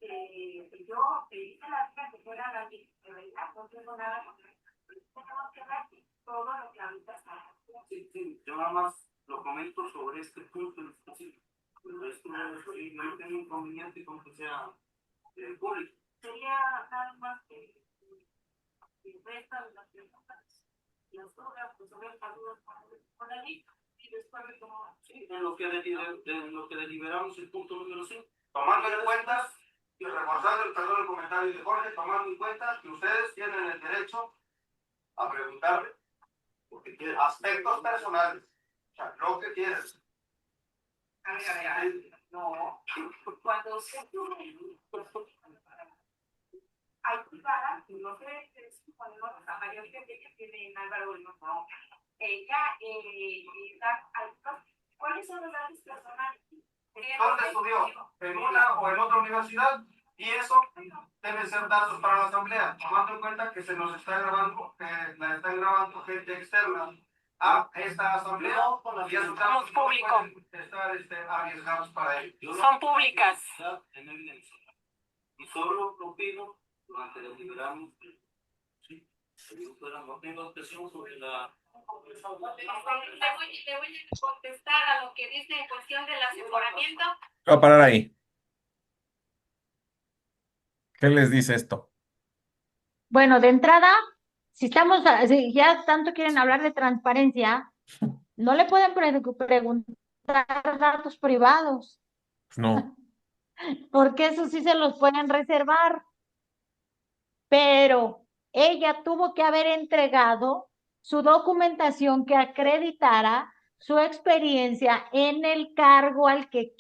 yo pedí que la chica que fuera la que de verdad no tengo nada con eso. Tenemos que ver todo lo que ahorita está. Sí, sí, yo nada más lo comento sobre este punto en específico. Pero esto no tengo inconveniente con que sea público. Sería nada más que resta de las preguntas. Las dudas, pues sobre saludos con la lista. Y después retomamos. Sí, en lo que deliberamos el punto número 5. Tomando en cuenta y reforzando el comentario de Jorge, tomando en cuenta que ustedes tienen el derecho a preguntarle porque tiene aspectos personales. O sea, lo que quieres. A ver, no. Cuando se hay privada, no sé, cuando la mayor gente que tiene en Álvaro no. Ella da ¿cuáles son los datos personales? ¿Dónde estudió? ¿En una o en otra universidad? Y eso deben ser datos para la asamblea, tomando en cuenta que se nos está grabando, la están grabando gente externa a esta asamblea. Y esos datos público. pueden estar arriesgados para ellos. Son públicas. En evidencia. Y solo lo pido durante los liberados. Sí. No tengo expresión sobre la. Le voy a contestar a lo que dice en cuestión del asesoramiento. Voy a parar ahí. ¿Qué les dice esto? Bueno, de entrada, si ya tanto quieren hablar de transparencia, no le pueden preguntar datos privados, Pues no. porque eso sí se los pueden reservar, pero ella tuvo que haber entregado su documentación que acreditara su experiencia en el cargo al que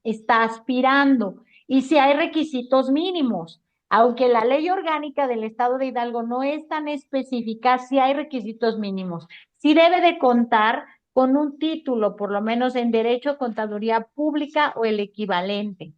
está aspirando y si hay requisitos mínimos. Aunque la ley orgánica del Estado de Hidalgo no es tan específica, sí hay requisitos mínimos. Sí debe de contar con un título, por lo menos en Derecho, Contaduría Pública o el equivalente.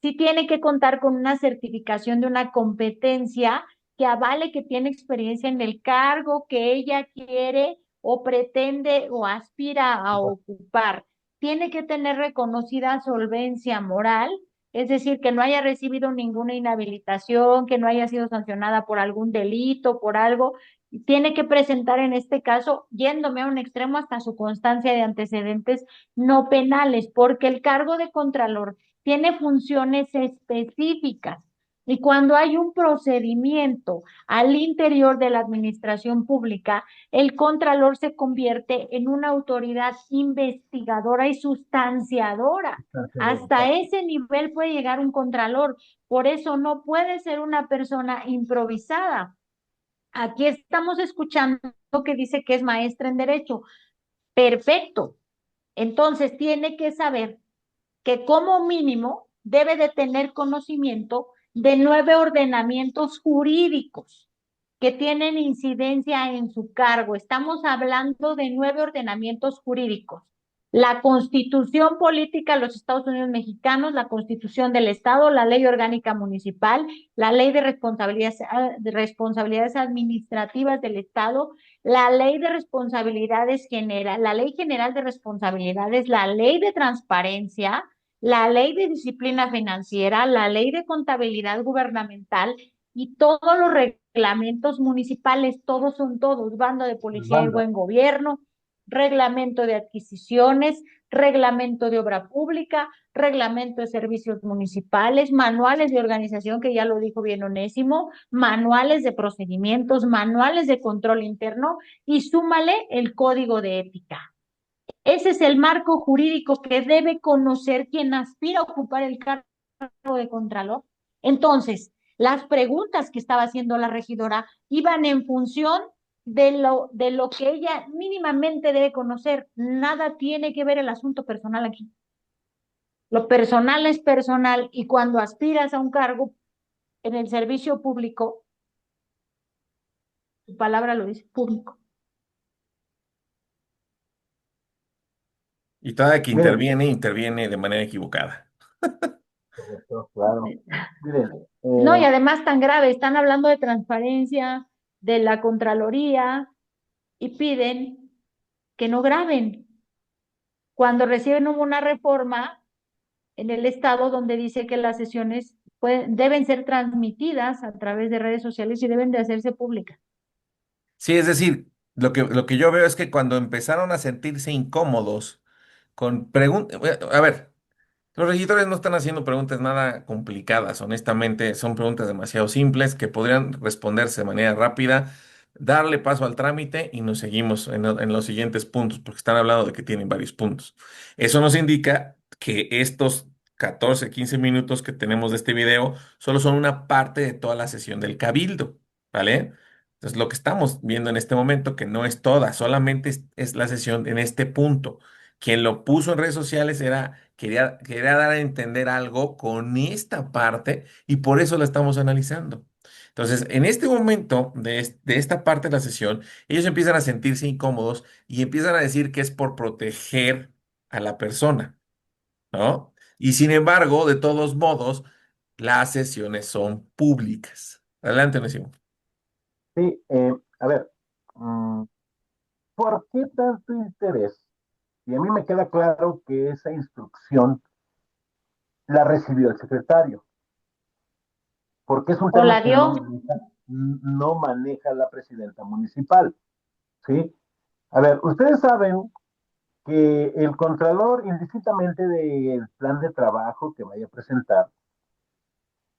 Sí tiene que contar con una certificación de una competencia que avale que tiene experiencia en el cargo que ella quiere o pretende o aspira a ocupar. Tiene que tener reconocida solvencia moral, es decir, que no haya recibido ninguna inhabilitación, que no haya sido sancionada por algún delito, por algo. Tiene que presentar en este caso, yéndome a un extremo, hasta su constancia de antecedentes no penales, porque el cargo de contralor tiene funciones específicas. Y cuando hay un procedimiento al interior de la administración pública, el contralor se convierte en una autoridad investigadora y sustanciadora. Hasta ese nivel puede llegar un contralor. Por eso no puede ser una persona improvisada. Aquí estamos escuchando que dice que es maestra en derecho. Perfecto. Entonces tiene que saber que como mínimo debe de tener conocimiento de 9 ordenamientos jurídicos que tienen incidencia en su cargo. Estamos hablando de 9 ordenamientos jurídicos. La Constitución Política de los Estados Unidos Mexicanos, la Constitución del Estado, la Ley Orgánica Municipal, la Ley de Responsabilidades Administrativas del Estado, la Ley de Responsabilidades General, la Ley General de Responsabilidades, la Ley de Transparencia, la Ley de Disciplina Financiera, la Ley de Contabilidad Gubernamental y todos los reglamentos municipales, todos son todos, bando de policía y buen gobierno, reglamento de adquisiciones, reglamento de obra pública, reglamento de servicios municipales, manuales de organización, que ya lo dijo bien Onésimo, manuales de procedimientos, manuales de control interno y súmale el código de ética. Ese es el marco jurídico que debe conocer quien aspira a ocupar el cargo de contralor. Entonces, las preguntas que estaba haciendo la regidora iban en función de lo que ella mínimamente debe conocer. Nada tiene que ver el asunto personal aquí. Lo personal es personal y cuando aspiras a un cargo en el servicio público, su palabra lo dice, público. Y toda que Miren, interviene de manera equivocada. correcto, claro. Miren, No, y además tan grave, están hablando de transparencia, de la Contraloría, y piden que no graben cuando reciben una reforma en el estado donde dice que las sesiones deben ser transmitidas a través de redes sociales y deben de hacerse públicas. Sí, es decir, lo que yo veo es que cuando empezaron a sentirse incómodos con preguntas, a ver, los regidores no están haciendo preguntas nada complicadas, honestamente, son preguntas demasiado simples que podrían responderse de manera rápida, darle paso al trámite y nos seguimos en los siguientes puntos, porque están hablando de que tienen varios puntos. Eso nos indica que estos 14, 15 minutos que tenemos de este video solo son una parte de toda la sesión del cabildo, ¿vale? Entonces, lo que estamos viendo en este momento, que no es toda, solamente es la sesión en este punto. Quien lo puso en redes sociales quería dar a entender algo con esta parte y por eso la estamos analizando. Entonces, en este momento de esta parte de la sesión, ellos empiezan a sentirse incómodos y empiezan a decir que es por proteger a la persona, ¿no? Y sin embargo, de todos modos, las sesiones son públicas. Adelante, Onésimo. Sí, a ver, mm, ¿por qué tanto interés? Y a mí me queda claro que esa instrucción la recibió el secretario, porque es un ¿O tema la que dio? no maneja la presidenta municipal, ¿sí? A ver, ustedes saben que el contralor, indistintamente del plan de trabajo que vaya a presentar,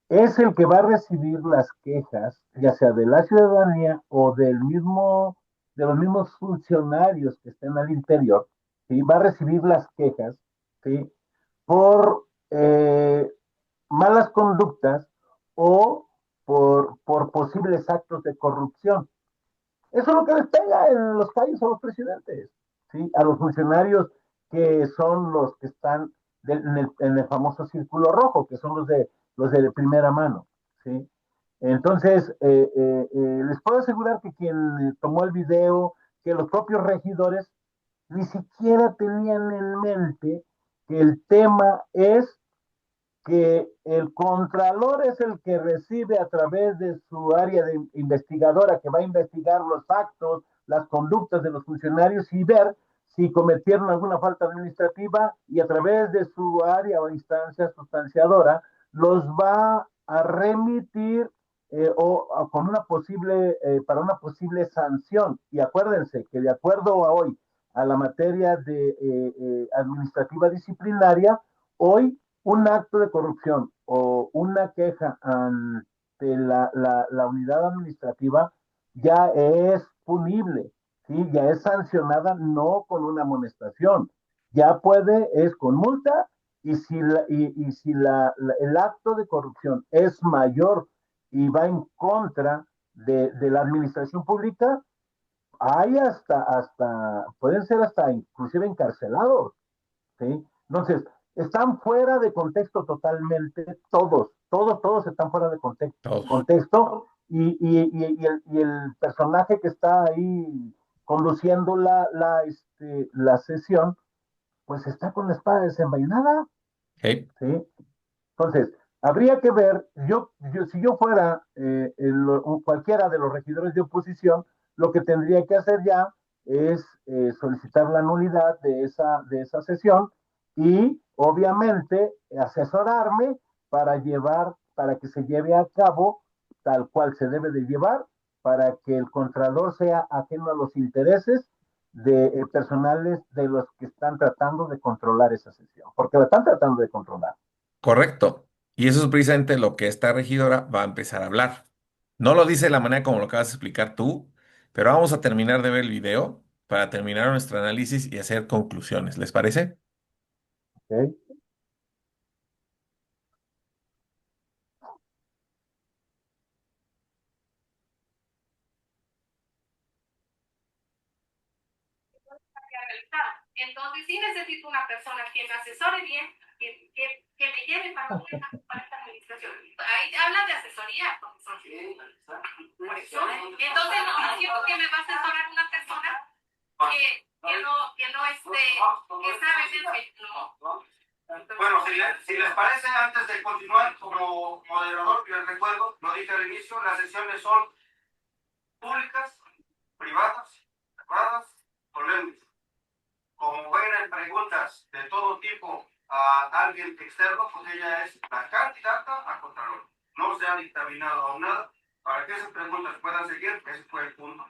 es el que va a recibir las quejas, ya sea de la ciudadanía o de los mismos funcionarios que estén al interior, ¿sí? Va a recibir las quejas, ¿sí? Por malas conductas o por posibles actos de corrupción. Eso es lo que les pega en los calles a los presidentes, ¿sí? A los funcionarios que son los que están en el famoso círculo rojo, que son los de primera mano, ¿sí? Entonces, les puedo asegurar que quien tomó el video, que los propios regidores ni siquiera tenían en mente que el tema es que el contralor es el que recibe a través de su área de investigadora que va a investigar los actos, las conductas de los funcionarios y ver si cometieron alguna falta administrativa y a través de su área o instancia sustanciadora los va a remitir con una posible, para una posible sanción. Y acuérdense que de acuerdo a hoy a la materia de administrativa disciplinaria, hoy un acto de corrupción o una queja ante la unidad administrativa ya es punible, ¿sí? Ya es sancionada no con una amonestación, ya puede, es con multa y si, y si el acto de corrupción es mayor y va en contra de la administración pública, hay pueden ser hasta inclusive encarcelados, ¿sí? Entonces, están fuera de contexto totalmente, todos están fuera de Todos. contexto y el personaje que está ahí conduciendo la sesión, pues está con la espada desenvainada, Ok. ¿sí? Entonces, habría que ver, si yo fuera cualquiera de los regidores de oposición, lo que tendría que hacer ya es solicitar la nulidad de esa sesión y obviamente asesorarme para que se lleve a cabo tal cual se debe de llevar, para que el contralor sea ajeno a los intereses de personales de los que están tratando de controlar esa sesión, porque la están tratando de controlar. Correcto. Y eso es precisamente lo que esta regidora va a empezar a hablar. No lo dice de la manera como lo acabas de explicar tú, pero vamos a terminar de ver el video para terminar nuestro análisis y hacer conclusiones. ¿Les parece? ¿Okay? Entonces, sí necesito una persona que me asesore bien, que me lleve para esta administración. Ahí habla de asesoría, profesor. Por eso. Entonces, no siento que me va a asesorar una persona que sabe bien que no. Bueno, si les parece, antes de continuar, como moderador, les recuerdo, lo dije al inicio, las sesiones son públicas, privadas, cerradas, solemnes. Como vengan preguntas de todo tipo a alguien externo, pues ella es la candidata a Contralor. No se ha dictaminado aún nada. Para que esas preguntas puedan seguir, ese fue el punto.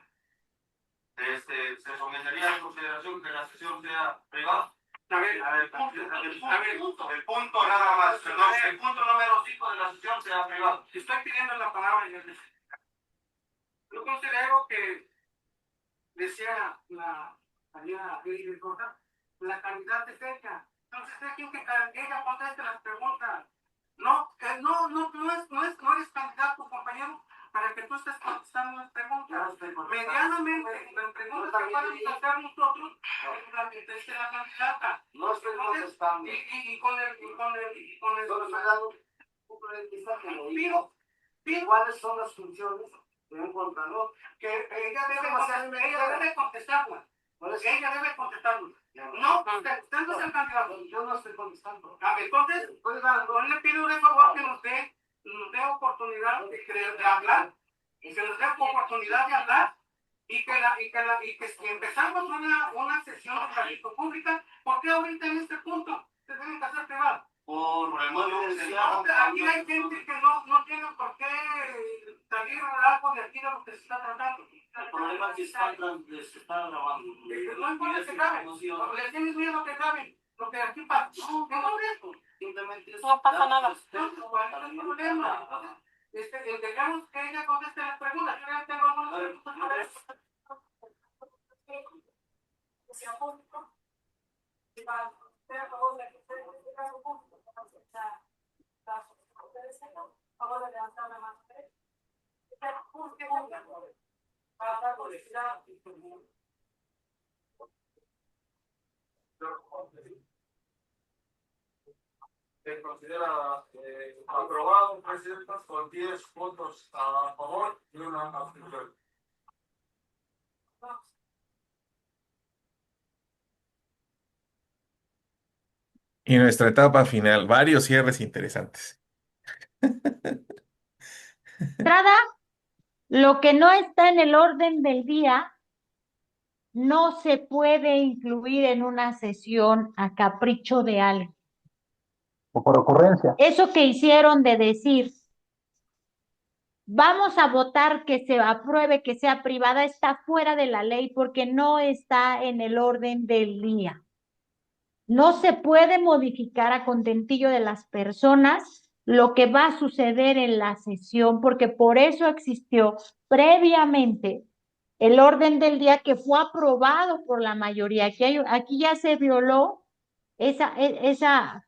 Se sometería a consideración que la sesión sea privada. El punto nada más, perdón, el punto número 5 de la sesión sea privado. Estoy pidiendo la palabra y yo considero que decía la candidata es ella. Entonces, es quien que ella conteste las preguntas. No, no eres candidato, compañero. para que tú estés contestando las preguntas. Medianamente, las preguntas que podemos hacer nosotros, la que te esté la candidata. No estoy contestando. Y con el. Solo estoy dando un punto de vista que lo digo. Pido ¿Cuáles son las funciones de un contador? que ella debe contestarla. Ella debe contestarla. No, usted no es el candidato. Yo no estoy contestando. Entonces, yo le pido de favor que nos dé oportunidad de hablar, y que nos dé oportunidad de hablar, y que si empezamos una sesión de tráfico pública, ¿por qué ahorita en este punto se tienen que hacer privado? Por Aquí hay gente que no tiene por qué salir algo de aquí de lo que se está tratando. El problema es que se está grabando. No importa que graben, les tienes miedo que graben lo que aquí pasa. No, esto. Simplemente No pasa nada. ¿Cuál es el problema? Dejamos que ella conteste las preguntas. Yo ya tengo algunas preguntas para eso. Se considera aprobado, presidenta, con 10 votos a favor y una abstención. Y nuestra etapa final, varios cierres interesantes. Entrada, lo que no está en el orden del día no se puede incluir en una sesión a capricho de alguien. O por ocurrencia. Eso que hicieron de decir, vamos a votar que se apruebe, que sea privada, está fuera de la ley porque no está en el orden del día. No se puede modificar a contentillo de las personas lo que va a suceder en la sesión, porque por eso existió previamente el orden del día que fue aprobado por la mayoría. Aquí ya se violó esa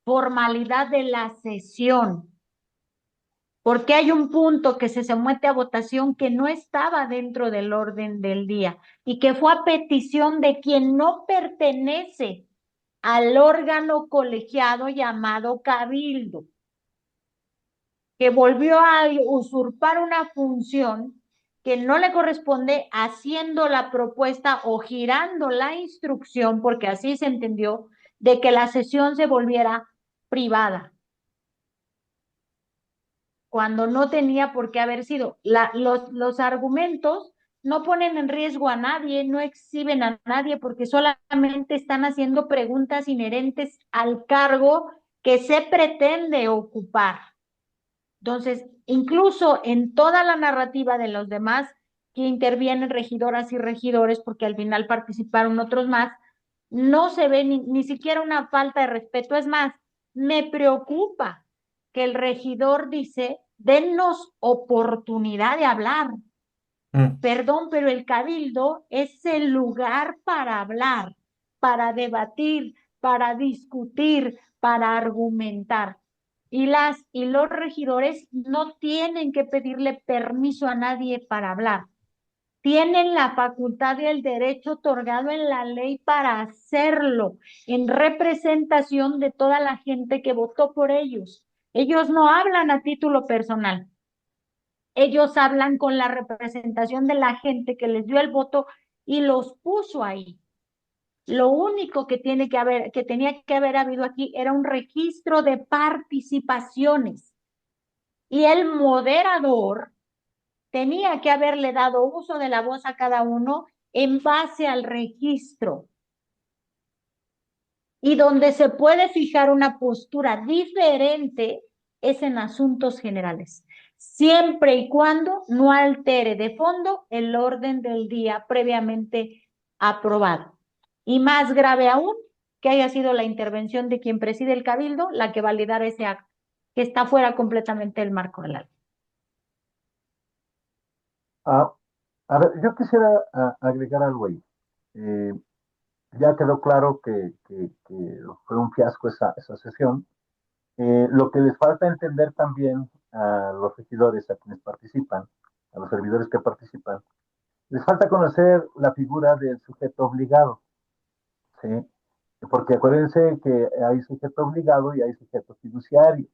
formalidad de la sesión, porque hay un punto que se somete a votación que no estaba dentro del orden del día y que fue a petición de quien no pertenece al órgano colegiado llamado cabildo, que volvió a usurpar una función que no le corresponde haciendo la propuesta o girando la instrucción, porque así se entendió, de que la sesión se volviera privada, cuando no tenía por qué haber sido. Los argumentos no ponen en riesgo a nadie, no exhiben a nadie, porque solamente están haciendo preguntas inherentes al cargo que se pretende ocupar. Entonces, incluso en toda la narrativa de los demás que intervienen regidoras y regidores, porque al final participaron otros más, no se ve ni siquiera una falta de respeto. Es más, me preocupa que el regidor dice, dennos oportunidad de hablar. Perdón, pero el cabildo es el lugar para hablar, para debatir, para discutir, para argumentar. Y los regidores no tienen que pedirle permiso a nadie para hablar. Tienen la facultad y el derecho otorgado en la ley para hacerlo, en representación de toda la gente que votó por ellos. Ellos no hablan a título personal. Ellos hablan con la representación de la gente que les dio el voto y los puso ahí. Lo único que tenía que haber habido aquí era un registro de participaciones. Y el moderador tenía que haberle dado uso de la voz a cada uno en base al registro. Y donde se puede fijar una postura diferente es en asuntos generales, siempre y cuando no altere de fondo el orden del día previamente aprobado. Y más grave aún, que haya sido la intervención de quien preside el cabildo la que validara ese acto, que está fuera completamente del marco de la ley. A ver, yo quisiera agregar algo ahí. Ya quedó claro que fue un fiasco esa sesión. Lo que les falta entender también a los regidores, a quienes participan, a los servidores que participan, les falta conocer la figura del sujeto obligado, ¿sí? Porque acuérdense que hay sujeto obligado y hay sujeto fiduciario,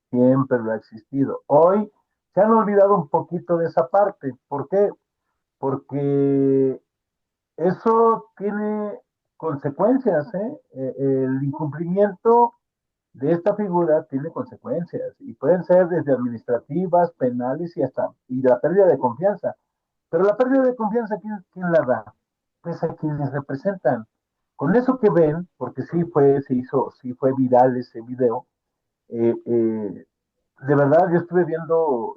siempre lo ha existido. Hoy se han olvidado un poquito de esa parte. ¿Por qué? Porque eso tiene consecuencias, ¿eh? El incumplimiento de esta figura tiene consecuencias y pueden ser desde administrativas, penales y la pérdida de confianza. Pero la pérdida de confianza, ¿quién la da? Pues a quienes representan. Con eso que ven, porque sí fue viral ese video, eh, eh, de verdad yo estuve viendo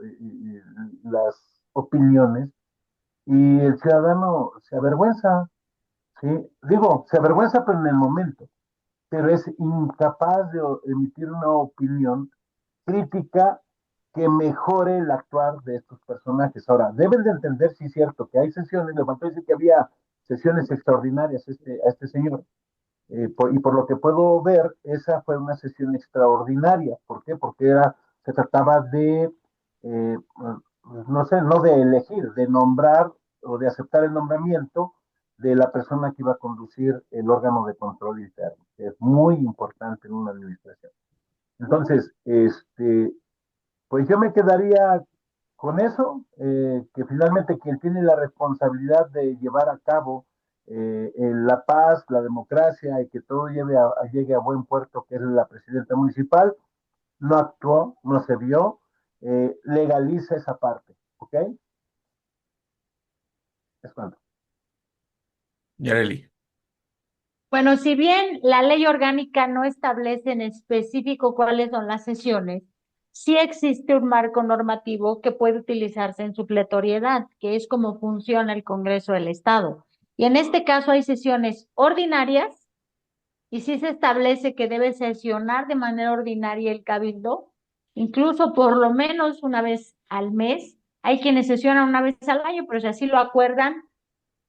las opiniones y el ciudadano se avergüenza, ¿sí? Digo, se avergüenza pero en el momento, pero es incapaz de emitir una opinión crítica que mejore el actuar de estos personajes. Ahora, deben de entender, sí es cierto, que hay sesiones, le faltó decir que había sesiones extraordinarias a este señor, y por lo que puedo ver, esa fue una sesión extraordinaria. ¿Por qué? Porque se trataba de, eh, no sé, no de elegir, de nombrar o de aceptar el nombramiento de la persona que iba a conducir el órgano de control interno, que es muy importante en una administración. Entonces, pues yo me quedaría con eso, que finalmente quien tiene la responsabilidad de llevar a cabo la paz, la democracia y que todo llegue a buen puerto, que es la presidenta municipal, no actuó, no se vio, legaliza esa parte, ¿ok? Es cuando. Yareli. Bueno, si bien la ley orgánica no establece en específico cuáles son las sesiones, sí existe un marco normativo que puede utilizarse en su pletoriedad, que es como funciona el Congreso del Estado. Y en este caso hay sesiones ordinarias y sí se establece que debe sesionar de manera ordinaria el cabildo, incluso por lo menos una vez al mes. Hay quienes sesionan una vez al año, pero si así lo acuerdan,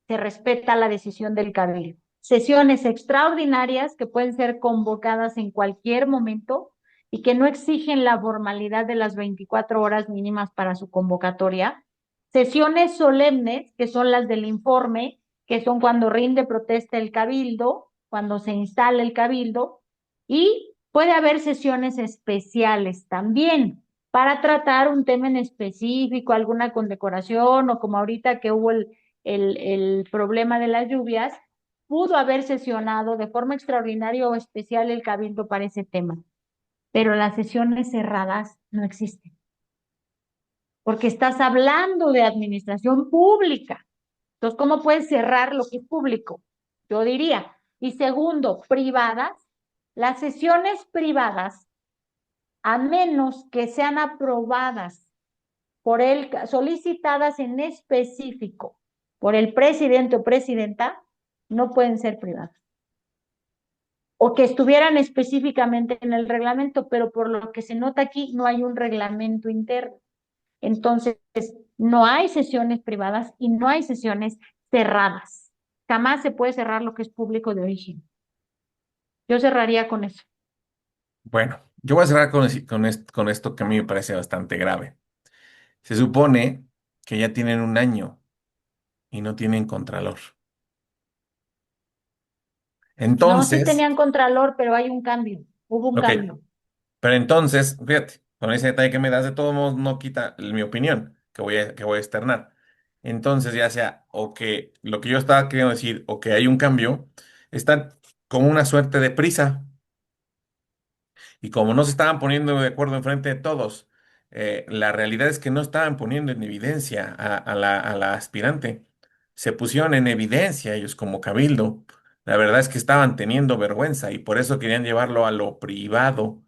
se respeta la decisión del cabildo. Sesiones extraordinarias que pueden ser convocadas en cualquier momento y que no exigen la formalidad de las 24 horas mínimas para su convocatoria. Sesiones solemnes, que son las del informe, que son cuando rinde protesta el cabildo, cuando se instala el cabildo, y puede haber sesiones especiales también para tratar un tema en específico, alguna condecoración o como ahorita que hubo el problema de las lluvias, pudo haber sesionado de forma extraordinaria o especial el cabildo para ese tema, pero las sesiones cerradas no existen, porque estás hablando de administración pública. Entonces, ¿cómo puedes cerrar lo que es público? Yo diría. Y segundo, privadas. Las sesiones privadas, a menos que sean aprobadas por él, solicitadas en específico por el presidente o presidenta, no pueden ser privadas. O que estuvieran específicamente en el reglamento, pero por lo que se nota aquí, no hay un reglamento interno. Entonces, no hay sesiones privadas y no hay sesiones cerradas. Jamás se puede cerrar lo que es público de origen. Yo cerraría con eso. Bueno, yo voy a cerrar con esto que a mí me parece bastante grave. Se supone que ya tienen un año y no tienen contralor. No, sí Entonces, tenían contralor, pero hay un cambio. Hubo un ok, cambio. pero entonces, fíjate, con ese detalle que me das, de todos modos no quita mi opinión que voy a externar. Entonces, ya sea o que lo que yo estaba queriendo decir o que hay un cambio, están como una suerte de prisa. Y como no se estaban poniendo de acuerdo enfrente de todos, la realidad es que no estaban poniendo en evidencia a la aspirante. Se pusieron en evidencia ellos como cabildo. La verdad es que estaban teniendo vergüenza y por eso querían llevarlo a lo privado,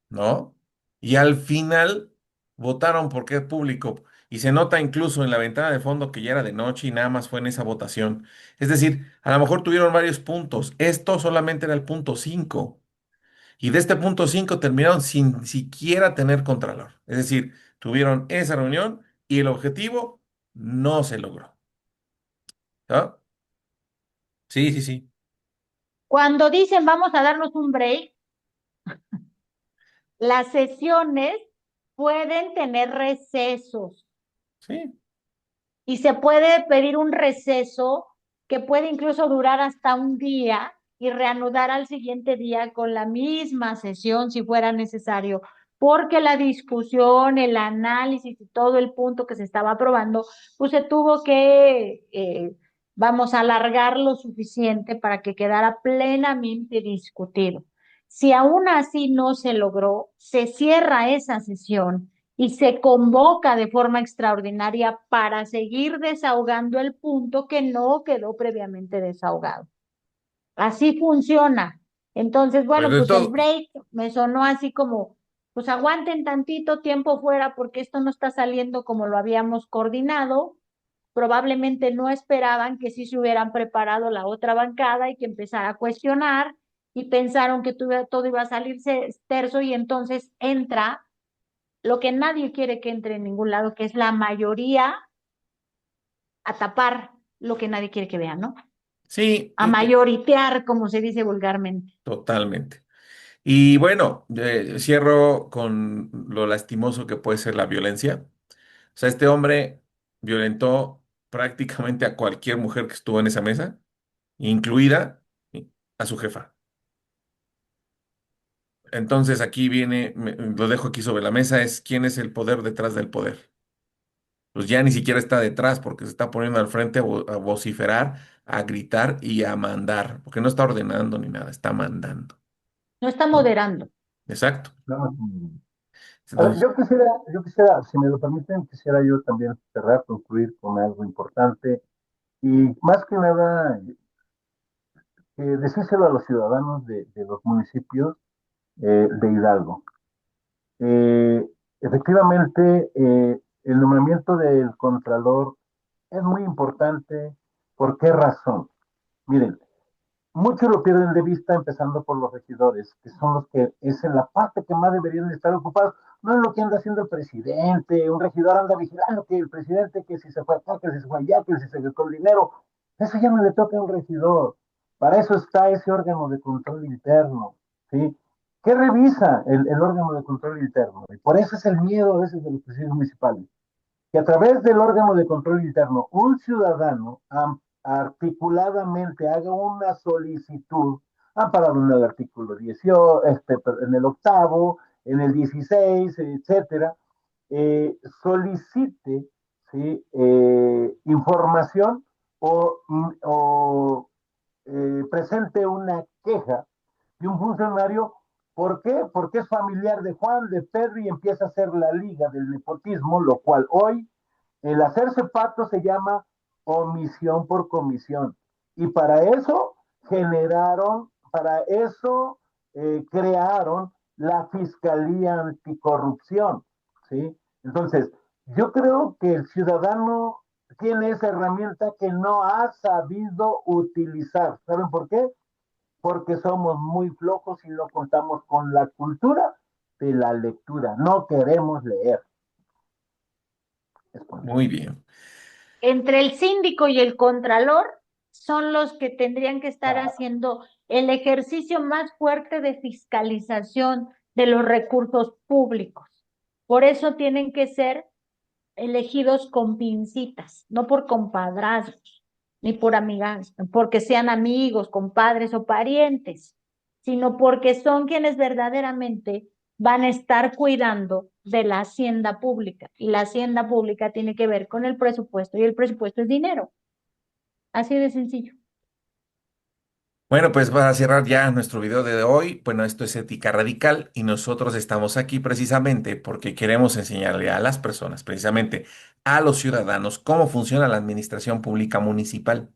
¿no? Y al final votaron porque es público. Y se nota incluso en la ventana de fondo que ya era de noche y nada más fue en esa votación. Es decir, a lo mejor tuvieron varios puntos. Esto solamente era el punto 5. Y de este punto 5 terminaron sin siquiera tener contralor. Es decir, tuvieron esa reunión y el objetivo no se logró. ¿Ah? Sí, sí, sí. Cuando dicen vamos a darnos un break, las sesiones pueden tener recesos Sí. y se puede pedir un receso que puede incluso durar hasta un día y reanudar al siguiente día con la misma sesión si fuera necesario, porque la discusión, el análisis y todo el punto que se estaba aprobando, pues se tuvo que, vamos a alargar lo suficiente para que quedara plenamente discutido. Si aún así no se logró, se cierra esa sesión y se convoca de forma extraordinaria para seguir desahogando el punto que no quedó previamente desahogado. Así funciona. Entonces, Pues bueno, de pues el todo, break me sonó así como, pues aguanten tantito tiempo fuera porque esto no está saliendo como lo habíamos coordinado. Probablemente no esperaban que sí se hubieran preparado la otra bancada y que empezara a cuestionar y pensaron que todo iba a salirse terso y entonces entra lo que nadie quiere que entre en ningún lado, que es la mayoría a tapar lo que nadie quiere que vean, ¿no? sí, A mayoritear, como se dice vulgarmente. totalmente. Y bueno, cierro con lo lastimoso que puede ser la violencia. O sea, este hombre violentó prácticamente a cualquier mujer que estuvo en esa mesa, incluida a su jefa. Entonces aquí viene, lo dejo aquí sobre la mesa, es quién es el poder detrás del poder. Pues ya ni siquiera está detrás porque se está poniendo al frente a vociferar, a gritar y a mandar, porque no está ordenando ni nada, está mandando. No está ¿No? moderando. Exacto. No, a ver, Entonces, yo quisiera, si me lo permiten, quisiera yo también cerrar, concluir con algo importante y más que nada decírselo a los ciudadanos de los municipios de Hidalgo. Efectivamente, el nombramiento del Contralor es muy importante. ¿Por qué razón? Miren, muchos lo pierden de vista, empezando por los regidores, que son los que es en la parte que más deberían estar ocupados. No es lo que anda haciendo el presidente. Un regidor anda vigilando que el presidente, que si se fue acá, que si se fue allá, que si se gastó el dinero. Eso ya no le toca a un regidor. Para eso está ese órgano de control interno, ¿sí? ¿Qué revisa el órgano de control interno? Y por eso es el miedo a veces de los presidentes municipales, que a través del órgano de control interno, un ciudadano articuladamente haga una solicitud, amparado en el artículo 18, en el octavo, en el 16, etcétera, solicite, ¿sí? Información o, presente una queja de un funcionario. ¿Por qué? Porque es familiar de Juan, de Pedro y empieza a hacer la liga del nepotismo, lo cual hoy el hacerse pato se llama omisión por comisión. Y para eso crearon la Fiscalía Anticorrupción, ¿sí? Entonces, yo creo que el ciudadano tiene esa herramienta que no ha sabido utilizar. ¿Saben por qué? Porque somos muy flojos y no contamos con la cultura de la lectura. No queremos leer. muy bien. Entre el síndico y el contralor son los que tendrían que estar haciendo el ejercicio más fuerte de fiscalización de los recursos públicos. Por eso tienen que ser elegidos con pincitas, no por compadrazgos, ni por amigas, porque sean amigos, compadres o parientes, sino porque son quienes verdaderamente van a estar cuidando de la hacienda pública. Y la hacienda pública tiene que ver con el presupuesto y el presupuesto es dinero. Así de sencillo. Bueno, pues para cerrar ya nuestro video de hoy, bueno, esto es Ética Radical y nosotros estamos aquí precisamente porque queremos enseñarle a las personas, precisamente a los ciudadanos, cómo funciona la administración pública municipal.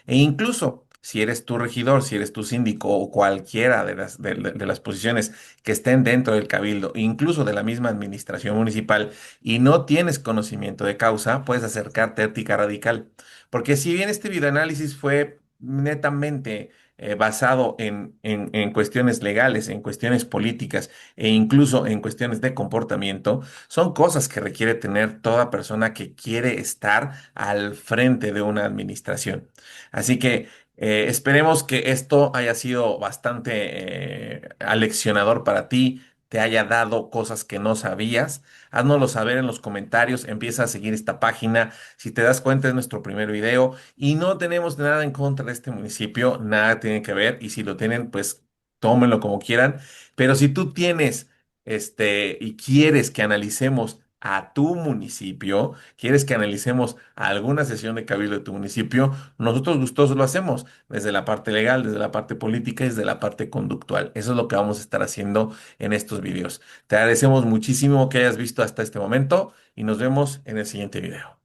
E incluso si eres tu regidor, si eres tu síndico o cualquiera de las posiciones que estén dentro del cabildo, incluso de la misma administración municipal, y no tienes conocimiento de causa, puedes acercarte a Ética Radical. Porque si bien este videoanálisis fue netamente basado en cuestiones legales, en cuestiones políticas e incluso en cuestiones de comportamiento, son cosas que requiere tener toda persona que quiere estar al frente de una administración. Así que esperemos que esto haya sido bastante aleccionador para ti, te haya dado cosas que no sabías. Háznoslo saber en los comentarios, empieza a seguir esta página. Si te das cuenta, es nuestro primer video y no tenemos nada en contra de este municipio, nada tiene que ver. Y si lo tienen, pues tómenlo como quieran. Pero si tú tienes y quieres que analicemos a tu municipio, quieres que analicemos alguna sesión de cabildo de tu municipio, nosotros gustosos lo hacemos desde la parte legal, desde la parte política y desde la parte conductual. Eso es lo que vamos a estar haciendo en estos videos. Te agradecemos muchísimo que hayas visto hasta este momento y nos vemos en el siguiente video.